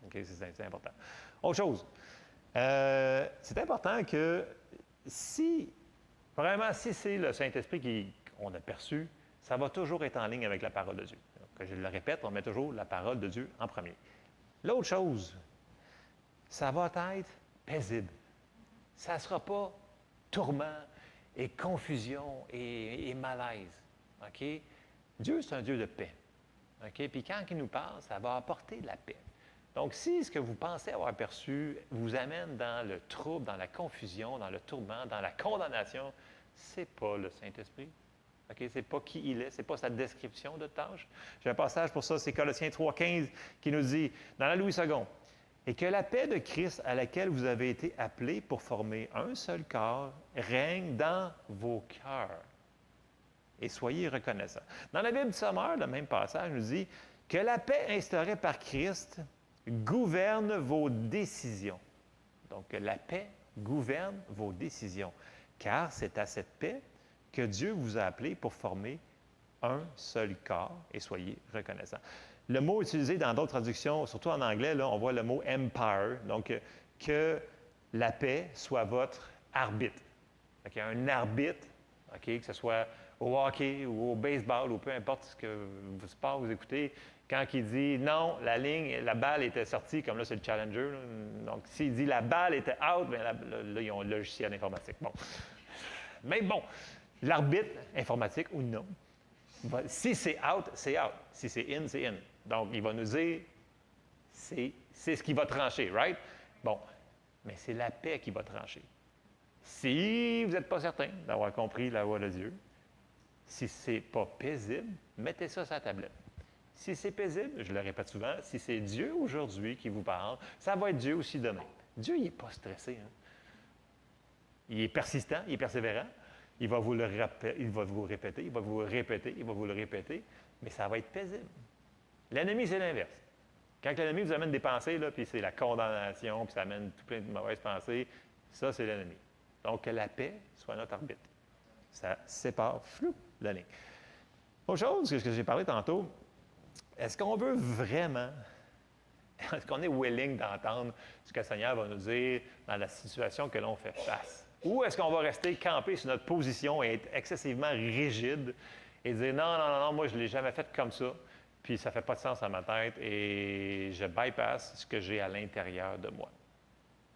S1: OK? C'est important. Autre chose. C'est important que vraiment, si c'est le Saint-Esprit qu'on a perçu, ça va toujours être en ligne avec la parole de Dieu. Donc, je le répète, on met toujours la parole de Dieu en premier. L'autre chose, ça va être paisible. Ça ne sera pas tourment et confusion et malaise. OK? Dieu, c'est un Dieu de paix. OK? Puis quand il nous parle, ça va apporter de la paix. Donc, si ce que vous pensez avoir perçu vous amène dans le trouble, dans la confusion, dans le tourment, dans la condamnation, ce n'est pas le Saint-Esprit. Okay? Ce n'est pas qui il est, ce n'est pas sa description de tâche. J'ai un passage pour ça, c'est Colossiens 3,15 qui nous dit, dans la Louis II, « Et que la paix de Christ à laquelle vous avez été appelés pour former un seul corps règne dans vos cœurs. Et soyez reconnaissants. » Dans la Bible du Sommeur, le même passage nous dit, « Que la paix instaurée par Christ gouverne vos décisions. » Donc, que la paix gouverne vos décisions. Car c'est à cette paix que Dieu vous a appelé pour former un seul corps, et soyez reconnaissants. Le mot utilisé dans d'autres traductions, surtout en anglais, là, on voit le mot « empire », donc que la paix soit votre arbitre. Okay, un arbitre, okay, que ce soit au hockey ou au baseball ou peu importe ce que sport vous écoutez, quand il dit « non, la balle était sortie », comme là c'est le challenger, là, donc s'il dit « la balle était out », bien là ils ont le logiciel informatique. Bon. Mais bon, l'arbitre informatique ou non, si c'est out, c'est out. Si c'est in, c'est in. Donc, il va nous dire, c'est ce qui va trancher, right? Bon, mais c'est la paix qui va trancher. Si vous n'êtes pas certain d'avoir compris la voix de Dieu, si ce n'est pas paisible, mettez ça sur la tablette. Si c'est paisible, je le répète souvent, si c'est Dieu aujourd'hui qui vous parle, ça va être Dieu aussi demain. Dieu, il n'est pas stressé. Hein? Il est persistant, il est persévérant. Il va vous le répéter, il va vous répéter, il va vous répéter, il va vous le répéter, mais ça va être paisible. L'ennemi, c'est l'inverse. Quand l'ennemi vous amène des pensées, là, puis c'est la condamnation, puis ça amène tout plein de mauvaises pensées, Ça, c'est l'ennemi. Donc, que la paix soit notre arbitre. Ça sépare, flou, la ligne. Autre chose que j'ai parlé tantôt, est-ce qu'on veut vraiment, est-ce qu'on est willing d'entendre ce que le Seigneur va nous dire dans la situation que l'on fait face? Ou est-ce qu'on va rester campé sur notre position et être excessivement rigide et dire non, moi je ne l'ai jamais fait comme ça, puis ça ne fait pas de sens à ma tête et je bypass ce que j'ai à l'intérieur de moi.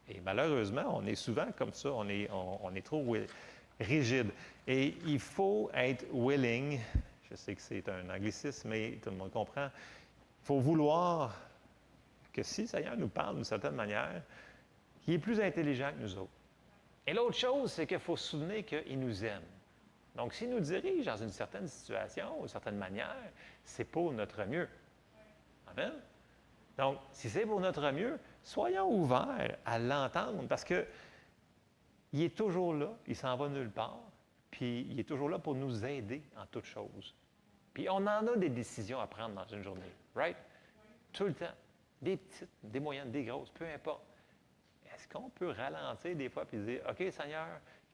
S1: Et malheureusement, on est souvent comme ça, on est trop rigide. Et il faut être willing, je sais que c'est un anglicisme, mais tout le monde comprend, il faut vouloir que si le Seigneur nous parle d'une certaine manière, qu'il est plus intelligent que nous autres. Et l'autre chose, c'est qu'il faut se souvenir qu'il nous aime. Donc, s'il nous dirige dans une certaine situation, d'une certaine manière, c'est pour notre mieux. Amen? Donc, si c'est pour notre mieux, soyons ouverts à l'entendre parce qu'il est toujours là, il s'en va nulle part, puis il est toujours là pour nous aider en toutes choses. Puis on en a des décisions à prendre dans une journée, right? Tout le temps. Des petites, des moyennes, des grosses, peu importe. Est-ce qu'on peut ralentir des fois et dire, OK, Seigneur,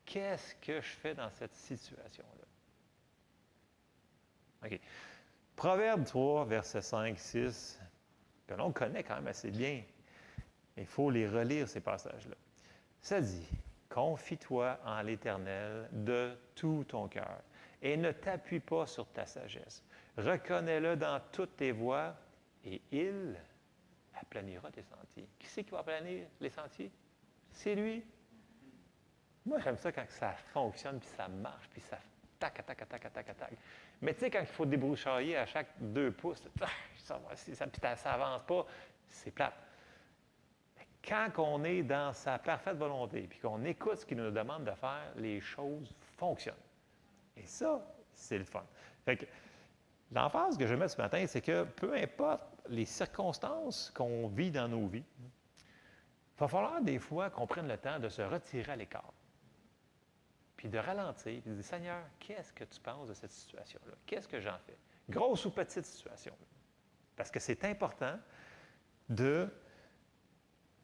S1: qu'est-ce que je fais dans cette situation-là? OK. Proverbe 3, versets 5, 6, que l'on connaît quand même assez bien. Il faut les relire, ces passages-là. Ça dit, « Confie-toi en l'Éternel de tout ton cœur et ne t'appuie pas sur ta sagesse. Reconnais-le dans toutes tes voies et il aplanira tes sentiers. » Qui c'est qui va aplanir les sentiers? C'est lui. Moi, j'aime ça quand ça fonctionne, puis ça marche, puis ça tac. Mais tu sais, quand il faut débroussailler à chaque 2 pouces, ça n'avance pas, c'est plate. Mais quand on est dans sa parfaite volonté, puis qu'on écoute ce qu'il nous demande de faire, les choses fonctionnent. Et ça, c'est le fun. Fait que l'emphase que je mets ce matin, c'est que peu importe les circonstances qu'on vit dans nos vies, il va falloir des fois qu'on prenne le temps de se retirer à l'écart, puis de ralentir, puis de dire, Seigneur, qu'est-ce que tu penses de cette situation-là? Qu'est-ce que j'en fais? Grosse ou petite situation? Parce que c'est important de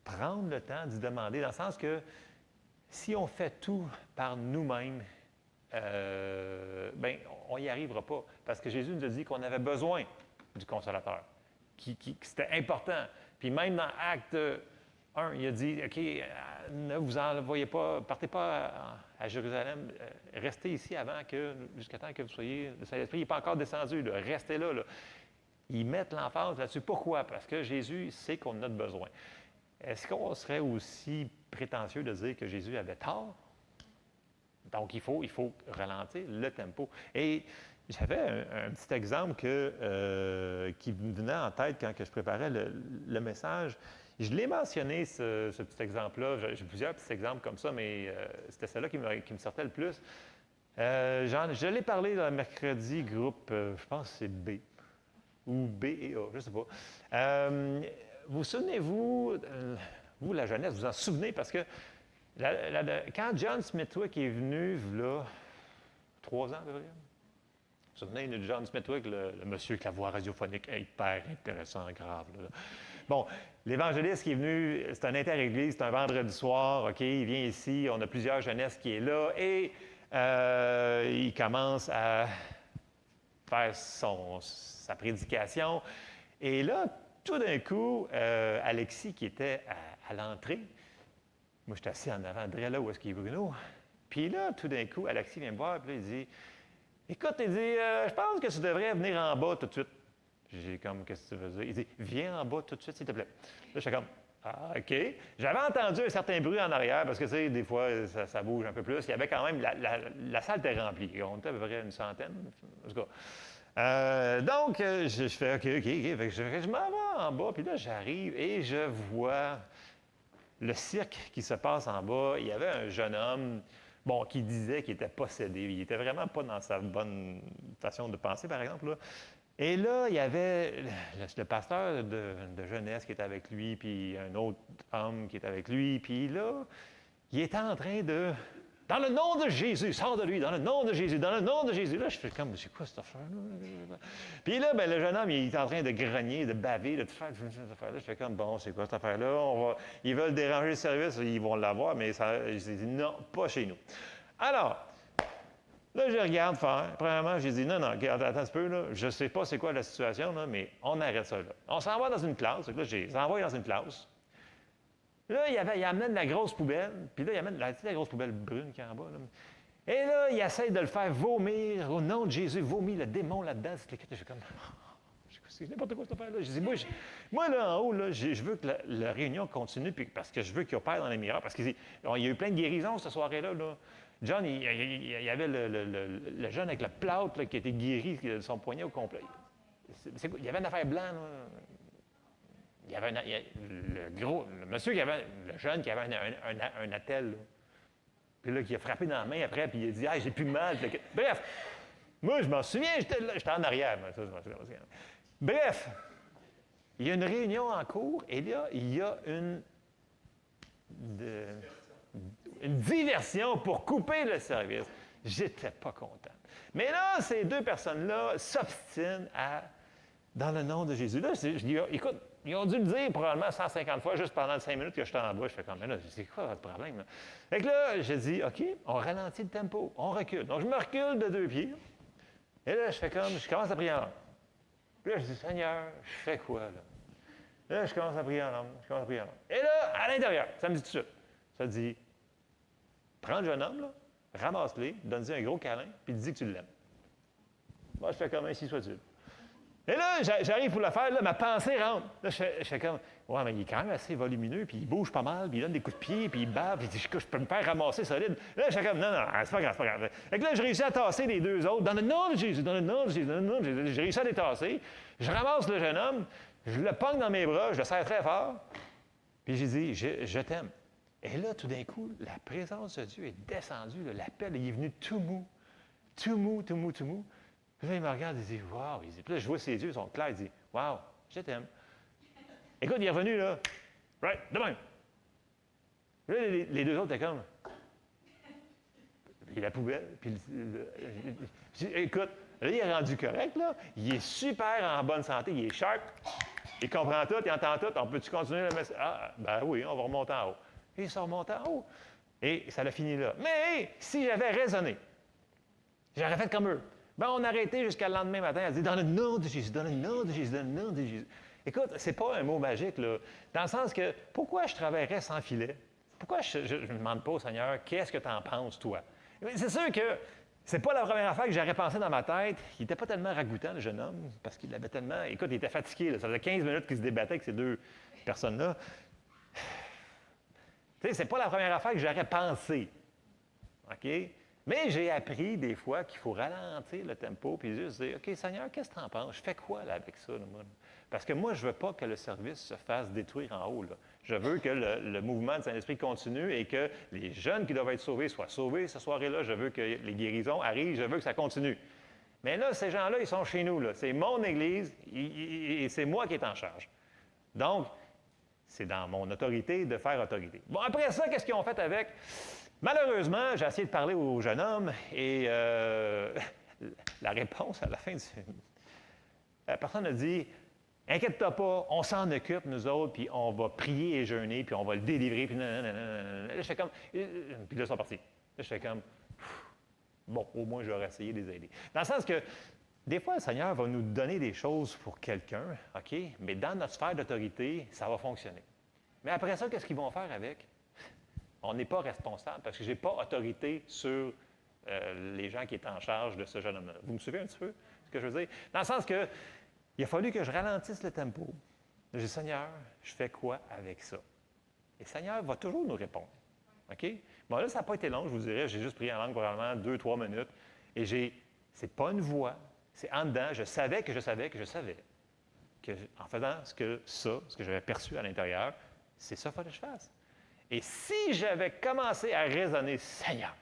S1: prendre le temps d'y demander, dans le sens que si on fait tout par nous-mêmes, on n'y arrivera pas. Parce que Jésus nous a dit qu'on avait besoin du Consolateur, que c'était important. Puis même dans Acte 1, il a dit, OK, ne vous envoyez pas, partez pas à Jérusalem, restez ici jusqu'à temps que vous soyez, le Saint-Esprit n'est pas encore descendu, là, restez là. Ils mettent l'emphase là-dessus. Pourquoi? Parce que Jésus sait qu'on a besoin. Est-ce qu'on serait aussi prétentieux de dire que Jésus avait tort? Donc, il faut ralentir le tempo. Et j'avais un petit exemple qui me venait en tête quand je préparais le message. Je l'ai mentionné, ce petit exemple-là. J'ai plusieurs petits exemples comme ça, mais c'était celui-là qui me sortait le plus. Je l'ai parlé dans le mercredi groupe, je pense que c'est B, ou B et A, je ne sais pas. Vous souvenez-vous, vous, la jeunesse, vous en souvenez, parce que quand John Smithwick est venu, là, 3 ans à peu près, vous vous souvenez de John Smithwick, le monsieur avec la voix radiophonique hyper intéressant, grave, là. Bon, l'évangéliste qui est venu, c'est un inter-église, c'est un vendredi soir, OK, il vient ici, on a plusieurs jeunesses qui est là, et il commence à faire sa prédication. Et là, tout d'un coup, Alexis, qui était à l'entrée, moi, j'étais assis en avant, là où est-ce qu'il est Bruno. Puis là, tout d'un coup, Alexis vient me voir, puis là, il dit, « Écoute, il dit, je pense que tu devrais venir en bas tout de suite. » J'ai comme, qu'est-ce que tu veux dire? Il dit, viens en bas tout de suite, s'il te plaît. Là, j'étais comme, ah, OK. J'avais entendu un certain bruit en arrière, parce que, tu sais, des fois, ça bouge un peu plus. Il y avait quand même, la salle était remplie. On était à peu près une centaine, en tout cas. Donc, je fais, OK. Fait que je m'en vais en bas, puis là, j'arrive et je vois le cirque qui se passe en bas. Il y avait un jeune homme, qui disait qu'il était possédé. Il n'était vraiment pas dans sa bonne façon de penser, par exemple, là. Et là, il y avait le pasteur de jeunesse qui était avec lui, puis un autre homme qui était avec lui. Puis là, il était en train de Dans le nom de Jésus, sors de lui, dans le nom de Jésus, dans le nom de Jésus. Là, je fais comme, c'est quoi cette affaire-là? Puis là, ben, le jeune homme, il est en train de grogner, de baver, de tout faire cette affaire-là. Je fais comme, bon, c'est quoi cette affaire-là? Ils veulent déranger le service, ils vont l'avoir, mais ça, je dis, non, pas chez nous. Alors, là, je regarde faire. Premièrement, j'ai dit, non, attends un peu, là, je ne sais pas c'est quoi la situation, là, mais on arrête ça, là. On s'en va dans une classe. Là, je les envoie dans une classe. Là, il amène de la grosse poubelle, puis là, il amène la grosse poubelle brune qui est en bas. Là. Et là, il essaie de le faire vomir. Au nom de Jésus, vomit le démon là-dedans. Je fais comme, c'est n'importe quoi cette affaire-là. Je dis, moi, là, en haut, là, je veux que la réunion continue, puis, parce que je veux qu'il opère dans les miracles. Parce qu'il y a eu plein de guérisons cette soirée-là. Là. John, il y avait le jeune avec le plâtre là, qui a été guéri de son poignet au complet. Il y avait une affaire blanche. Là. Il y avait le monsieur qui avait, le jeune qui avait un attel, là. Puis là, qui a frappé dans la main après, puis il a dit, ah, j'ai plus mal. Bref, moi, je m'en souviens, j'étais en arrière. Ça, je m'en souviens. Bref, il y a une réunion en cours, et là, il y a une diversion pour couper le service. J'étais pas content. Mais là, ces deux personnes-là s'obstinent dans le nom de Jésus. Là, je dis, écoute, ils ont dû le dire probablement 150 fois juste pendant 5 minutes que j'étais en bas. Je fais comme, mais là, c'est quoi votre problème? Là? Fait que là, je dis, OK, on ralentit le tempo, on recule. Donc, je me recule de 2 pieds. Et là, je commence à prier en langue. Puis là, je dis, Seigneur, je fais quoi, là? Là, je commence à prier en langue, Et là, à l'intérieur, ça me dit tout de suite, ça dit, prends le jeune homme, là, ramasse-le, donne-lui un gros câlin, puis dis que tu l'aimes. Moi, je fais comme ainsi soit-il. Et là, j'arrive pour le faire, là, ma pensée rentre. Là, je fais comme, ouais, mais il est quand même assez volumineux, puis il bouge pas mal, puis il donne des coups de pied, puis il bave, puis je peux me faire ramasser solide. Là, je fais comme, non, c'est pas grave, c'est pas grave. Fait que là, je réussis à tasser les deux autres, dans le nom de Jésus, dans le nom de Jésus, dans le nom de Jésus. J'ai réussi à les tasser. Je ramasse le jeune homme, je le pogne dans mes bras, je le serre très fort, puis j'ai dit, je t'aime. Et là, tout d'un coup, la présence de Dieu est descendue, là, l'appel, il est venu tout mou. Puis là, il me regarde, il dit, wow. Puis là, je vois ses yeux, ils sont clairs, il dit, wow, je t'aime. Écoute, il est revenu, là, right, de même. Puis là, les deux autres étaient comme, puis la poubelle, puis écoute, là, il est rendu correct, là, il est super en bonne santé, il est sharp, il comprend tout, il entend tout, on peut-tu continuer le message? Ah, ben oui, on va remonter en haut. Et ils sont remontés en haut. Et ça l'a fini là. Mais si j'avais raisonné, j'aurais fait comme eux. Ben, on a arrêté jusqu'à le lendemain matin. Elle dit, dans le nom de Jésus, dans le nom de Jésus, dans le nom de Jésus. Écoute, c'est pas un mot magique, là. Dans le sens que, pourquoi je travaillerais sans filet? Pourquoi je ne demande pas au Seigneur, qu'est-ce que tu en penses, toi? C'est sûr que c'est pas la première affaire que j'aurais pensé dans ma tête. Il n'était pas tellement ragoûtant, le jeune homme, parce qu'il avait tellement... Écoute, il était fatigué, là. Ça faisait 15 minutes qu'il se débattait avec ces deux personnes-là. Tu sais, c'est pas la première affaire que j'aurais pensé. OK? Mais j'ai appris des fois qu'il faut ralentir le tempo puis juste dire, OK, Seigneur, qu'est-ce que tu en penses? Je fais quoi là, avec ça? Là, moi? Parce que moi, je ne veux pas que le service se fasse détruire en haut. Là. Je veux que le mouvement de Saint-Esprit continue et que les jeunes qui doivent être sauvés soient sauvés ce soir-là. Je veux que les guérisons arrivent. Je veux que ça continue. Mais là, ces gens-là, ils sont chez nous. Là. C'est mon Église et c'est moi qui est en charge. Donc, c'est dans mon autorité de faire autorité. Bon, après ça, qu'est-ce qu'ils ont fait avec? Malheureusement, j'ai essayé de parler au jeune homme et la réponse à la fin la personne a dit, « Inquiète-toi pas, on s'en occupe, nous autres, puis on va prier et jeûner, puis on va le délivrer, puis nanana. » Là, je fais comme... Puis là, ils sont partis. Là, je fais comme... Bon, au moins, j'aurais essayé de les aider. Dans le sens que, des fois, le Seigneur va nous donner des choses pour quelqu'un, OK? Mais dans notre sphère d'autorité, ça va fonctionner. Mais après ça, qu'est-ce qu'ils vont faire avec? On n'est pas responsable parce que je n'ai pas autorité sur les gens qui étaient en charge de ce jeune homme-là. Vous me suivez un petit peu ce que je veux dire? Dans le sens que il a fallu que je ralentisse le tempo. J'ai dit, Seigneur, je fais quoi avec ça? Et le Seigneur va toujours nous répondre. OK? Bon, là, ça n'a pas été long, je vous dirais. J'ai juste prié en langue probablement 2-3 minutes. Et c'est pas une voix, c'est en dedans. Je savais que en faisant ce que j'avais perçu à l'intérieur, c'est ça qu'il fallait que je fasse. Et si j'avais commencé à raisonner, Seigneur,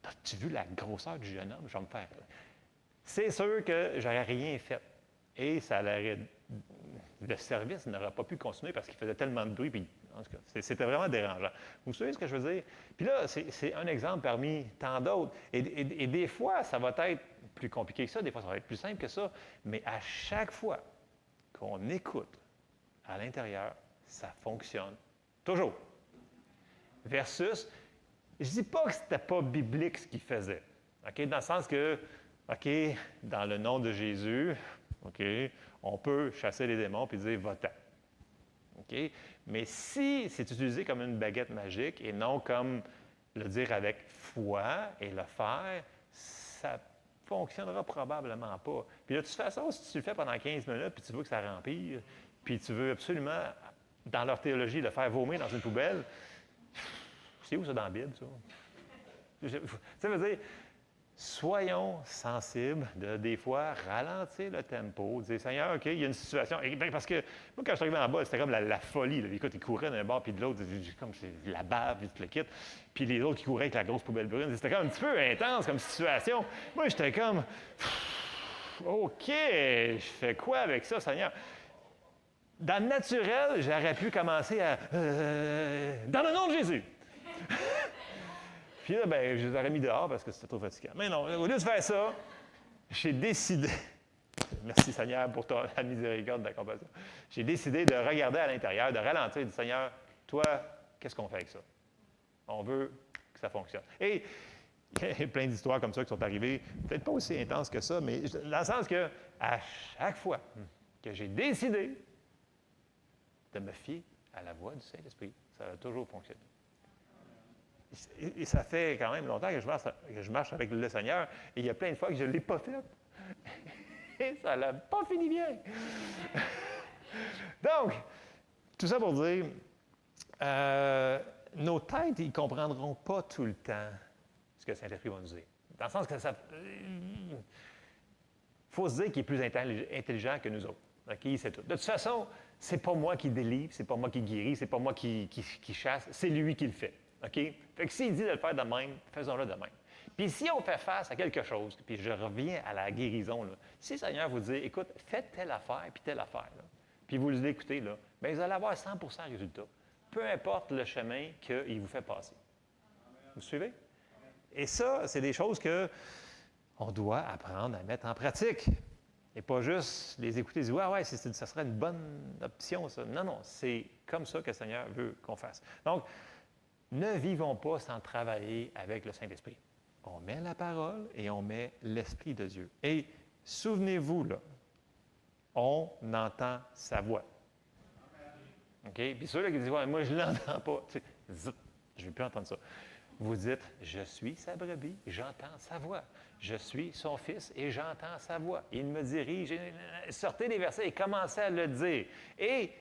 S1: as-tu vu la grosseur du jeune homme? Je vais me faire. C'est sûr que j'aurais rien fait. Et le service n'aurait pas pu continuer parce qu'il faisait tellement de bruit. Puis En tout cas, c'était vraiment dérangeant. Vous savez ce que je veux dire? Puis là, c'est un exemple parmi tant d'autres. Et des fois, ça va être plus compliqué que ça, des fois, ça va être plus simple que ça. Mais à chaque fois qu'on écoute à l'intérieur, ça fonctionne toujours. Versus, je ne dis pas que ce n'était pas biblique ce qu'il faisait. Okay? Dans le sens que, OK, dans le nom de Jésus, OK, on peut chasser les démons et dire va-t'en. OK? Mais si c'est utilisé comme une baguette magique et non comme le dire avec foi et le faire, ça ne fonctionnera probablement pas. Puis de toute façon, si tu le fais pendant 15 minutes puis tu veux que ça rempire, puis tu veux absolument, dans leur théologie, le faire vomir dans une poubelle, c'est où ça dans la Bible, ça? Ça veut dire, soyons sensibles de, des fois, ralentir le tempo, dire, Seigneur, OK, il y a une situation. Parce que moi, quand je suis arrivé en bas, c'était comme la folie. Là. Écoute, ils couraient d'un bord puis de l'autre, comme c'est la bave, puis tu le quittes. Puis les autres qui couraient avec la grosse poubelle brune. C'était comme un petit peu intense comme situation. Moi, j'étais comme, OK, je fais quoi avec ça, Seigneur? Dans le naturel, j'aurais pu commencer à dans le nom de Jésus. Puis là, ben, je les aurais mis dehors parce que c'était trop fatigant. Mais non, au lieu de faire ça, j'ai décidé, merci Seigneur pour la miséricorde de la compassion, j'ai décidé de regarder à l'intérieur, de ralentir et de dire, Seigneur, toi, qu'est-ce qu'on fait avec ça? On veut que ça fonctionne. Et il y a plein d'histoires comme ça qui sont arrivées, peut-être pas aussi intenses que ça, mais dans le sens que à chaque fois que j'ai décidé de me fier à la voix du Saint-Esprit, ça a toujours fonctionné. Et ça fait quand même longtemps que je marche avec le Seigneur, et il y a plein de fois que je ne l'ai pas fait. Et ça n'a pas fini bien. Donc, tout ça pour dire, nos têtes, ils ne comprendront pas tout le temps ce que le Saint-Esprit va nous dire. Dans le sens que ça... Il faut se dire qu'il est plus intelligent que nous autres. Okay? Il sait tout. De toute façon, c'est pas moi qui délivre, c'est pas moi qui guéris, c'est pas moi qui chasse, c'est lui qui le fait. OK? Fait que s'il dit de le faire de même, faisons-le de même. Puis si on fait face à quelque chose, puis je reviens à la guérison, là, si le Seigneur vous dit, écoute, faites telle affaire, puis telle affaire, là, puis vous l'écoutez, là, bien, vous allez avoir 100 résultat. Peu importe le chemin qu'il vous fait passer. Vous suivez? Et ça, c'est des choses qu'on doit apprendre à mettre en pratique. Et pas juste les écouter et dire, ouais, ça serait une bonne option, ça. Non, non, c'est comme ça que le Seigneur veut qu'on fasse. Donc, ne vivons pas sans travailler avec le Saint-Esprit. On met la parole et on met l'Esprit de Dieu. Et souvenez-vous, là, on entend sa voix. OK? Puis ceux-là qui disent, ouais, moi, je ne l'entends pas. Tu sais, zut, je ne veux plus entendre ça. Vous dites, je suis sa brebis, j'entends sa voix. Je suis son fils et j'entends sa voix. Il me dirige. Sortez des versets et commencez à le dire. Et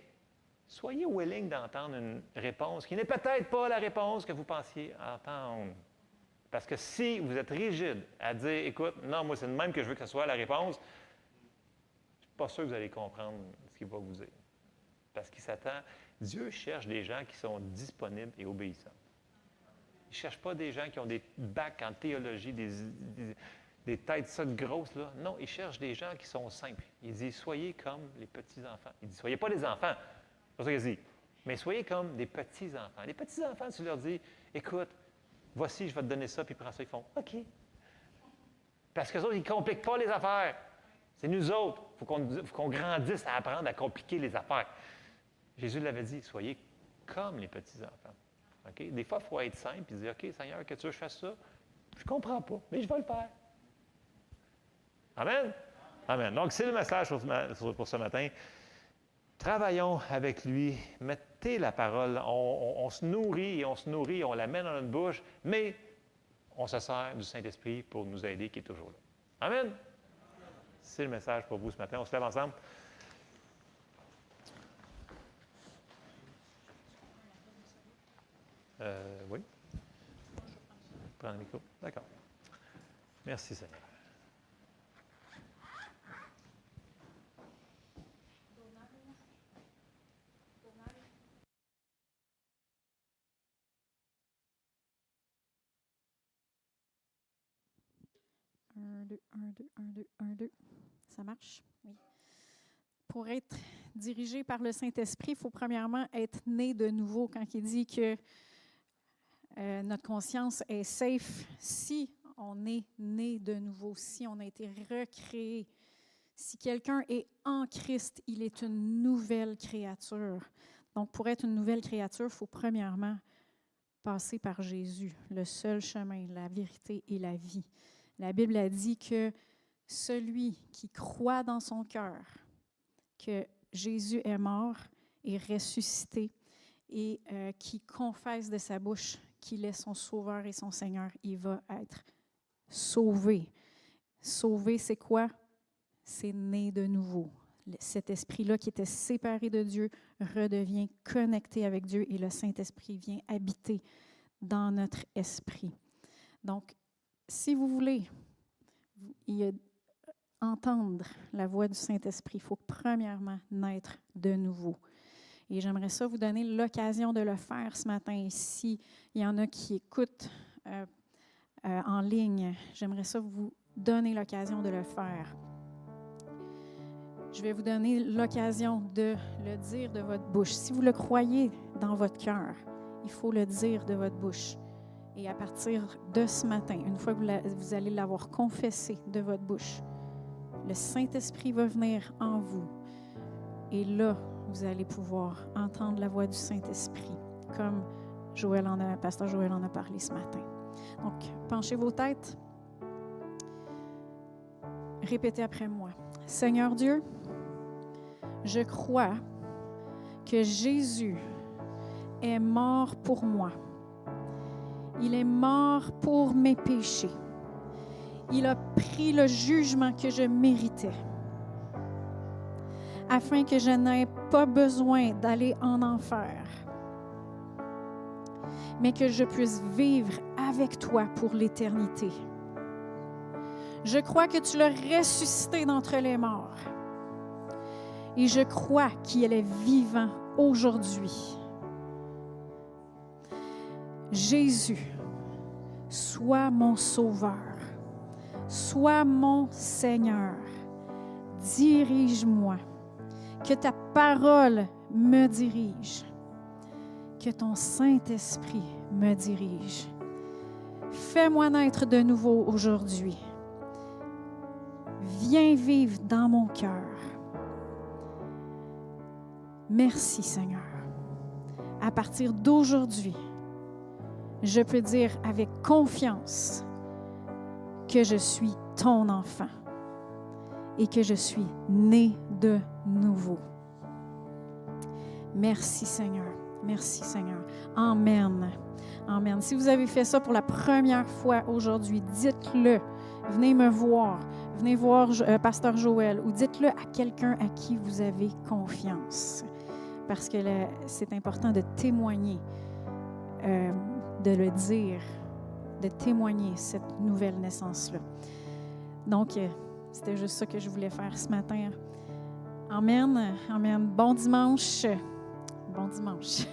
S1: soyez willing d'entendre une réponse qui n'est peut-être pas la réponse que vous pensiez entendre. Parce que si vous êtes rigide à dire, écoute, non, moi, c'est le même que je veux que ce soit la réponse, je ne suis pas sûr que vous allez comprendre ce qu'il va vous dire. Parce qu'il s'attend. Dieu cherche des gens qui sont disponibles et obéissants. Il ne cherche pas des gens qui ont des bacs en théologie, des têtes ça de grosses, là. Non, il cherche des gens qui sont simples. Il dit, soyez comme les petits-enfants. Il dit, soyez pas des enfants. C'est pas ça qu'il dit. Mais soyez comme des petits-enfants. Les petits-enfants, tu leur dis, écoute, voici, je vais te donner ça, puis prends ça. Ils font, OK. Parce qu'eux autres, ils ne compliquent pas les affaires. C'est nous autres. Il faut qu'on grandisse à apprendre à compliquer les affaires. Jésus l'avait dit, soyez comme les petits-enfants. Okay? Des fois, il faut être simple et dire, OK, Seigneur, que tu veux que je fasse ça? Je ne comprends pas, mais je vais le faire. Amen? Amen. Donc, c'est le message pour ce matin. Travaillons avec lui, mettez la parole, on se nourrit et on se nourrit, on la met dans notre bouche, mais on se sert du Saint-Esprit pour nous aider, qui est toujours là. Amen? C'est le message pour vous ce matin. On se lève ensemble. Oui. Prends le micro. D'accord. Merci, Seigneur.
S2: Un, deux, un, deux, un, deux, un, deux. Ça marche? Oui. pour être dirigé par le Saint-Esprit, il faut premièrement être né de nouveau. Quand il dit que notre conscience est safe si on est né de nouveau, si on a été recréé. Si quelqu'un est en Christ, il est une nouvelle créature. Donc, pour être une nouvelle créature, il faut premièrement passer par Jésus, le seul chemin, la vérité et la vie. La Bible a dit que celui qui croit dans son cœur que Jésus est mort et ressuscité et qui confesse de sa bouche qu'il est son Sauveur et son Seigneur, il va être sauvé. Sauvé, c'est quoi? C'est né de nouveau. Cet esprit-là qui était séparé de Dieu redevient connecté avec Dieu et le Saint-Esprit vient habiter dans notre esprit. Donc, si vous voulez entendre la voix du Saint-Esprit, il faut premièrement naître de nouveau. Et j'aimerais ça vous donner l'occasion de le faire ce matin. S'il y en a qui écoutent en ligne, j'aimerais ça vous donner l'occasion de le faire. Je vais vous donner l'occasion de le dire de votre bouche. Si vous le croyez dans votre cœur, il faut le dire de votre bouche. Et à partir de ce matin, une fois que vous allez l'avoir confessé de votre bouche, le Saint-Esprit va venir en vous. Et là, vous allez pouvoir entendre la voix du Saint-Esprit, comme Pasteur Joël en a parlé ce matin. Donc, penchez vos têtes. Répétez après moi. Seigneur Dieu, je crois que Jésus est mort pour moi. Il est mort pour mes péchés. Il a pris le jugement que je méritais, afin que je n'aie pas besoin d'aller en enfer, mais que je puisse vivre avec toi pour l'éternité. Je crois que tu l'as ressuscité d'entre les morts et je crois qu'il est vivant aujourd'hui. Jésus, sois mon Sauveur, sois mon Seigneur, dirige-moi. Que ta parole me dirige, que ton Saint-Esprit me dirige. Fais-moi naître de nouveau aujourd'hui. Viens vivre dans mon cœur. Merci Seigneur. À partir d'aujourd'hui, je peux dire avec confiance que je suis ton enfant et que je suis né de nouveau. Merci Seigneur. Merci Seigneur. Amen. Amen. Si vous avez fait ça pour la première fois aujourd'hui, dites-le. Venez me voir. Venez voir Pasteur Joël ou dites-le à quelqu'un à qui vous avez confiance. Parce que c'est important de témoigner, de le dire, de témoigner cette nouvelle naissance-là. Donc, c'était juste ça que je voulais faire ce matin. Amen. Amen. Bon dimanche. Bon dimanche.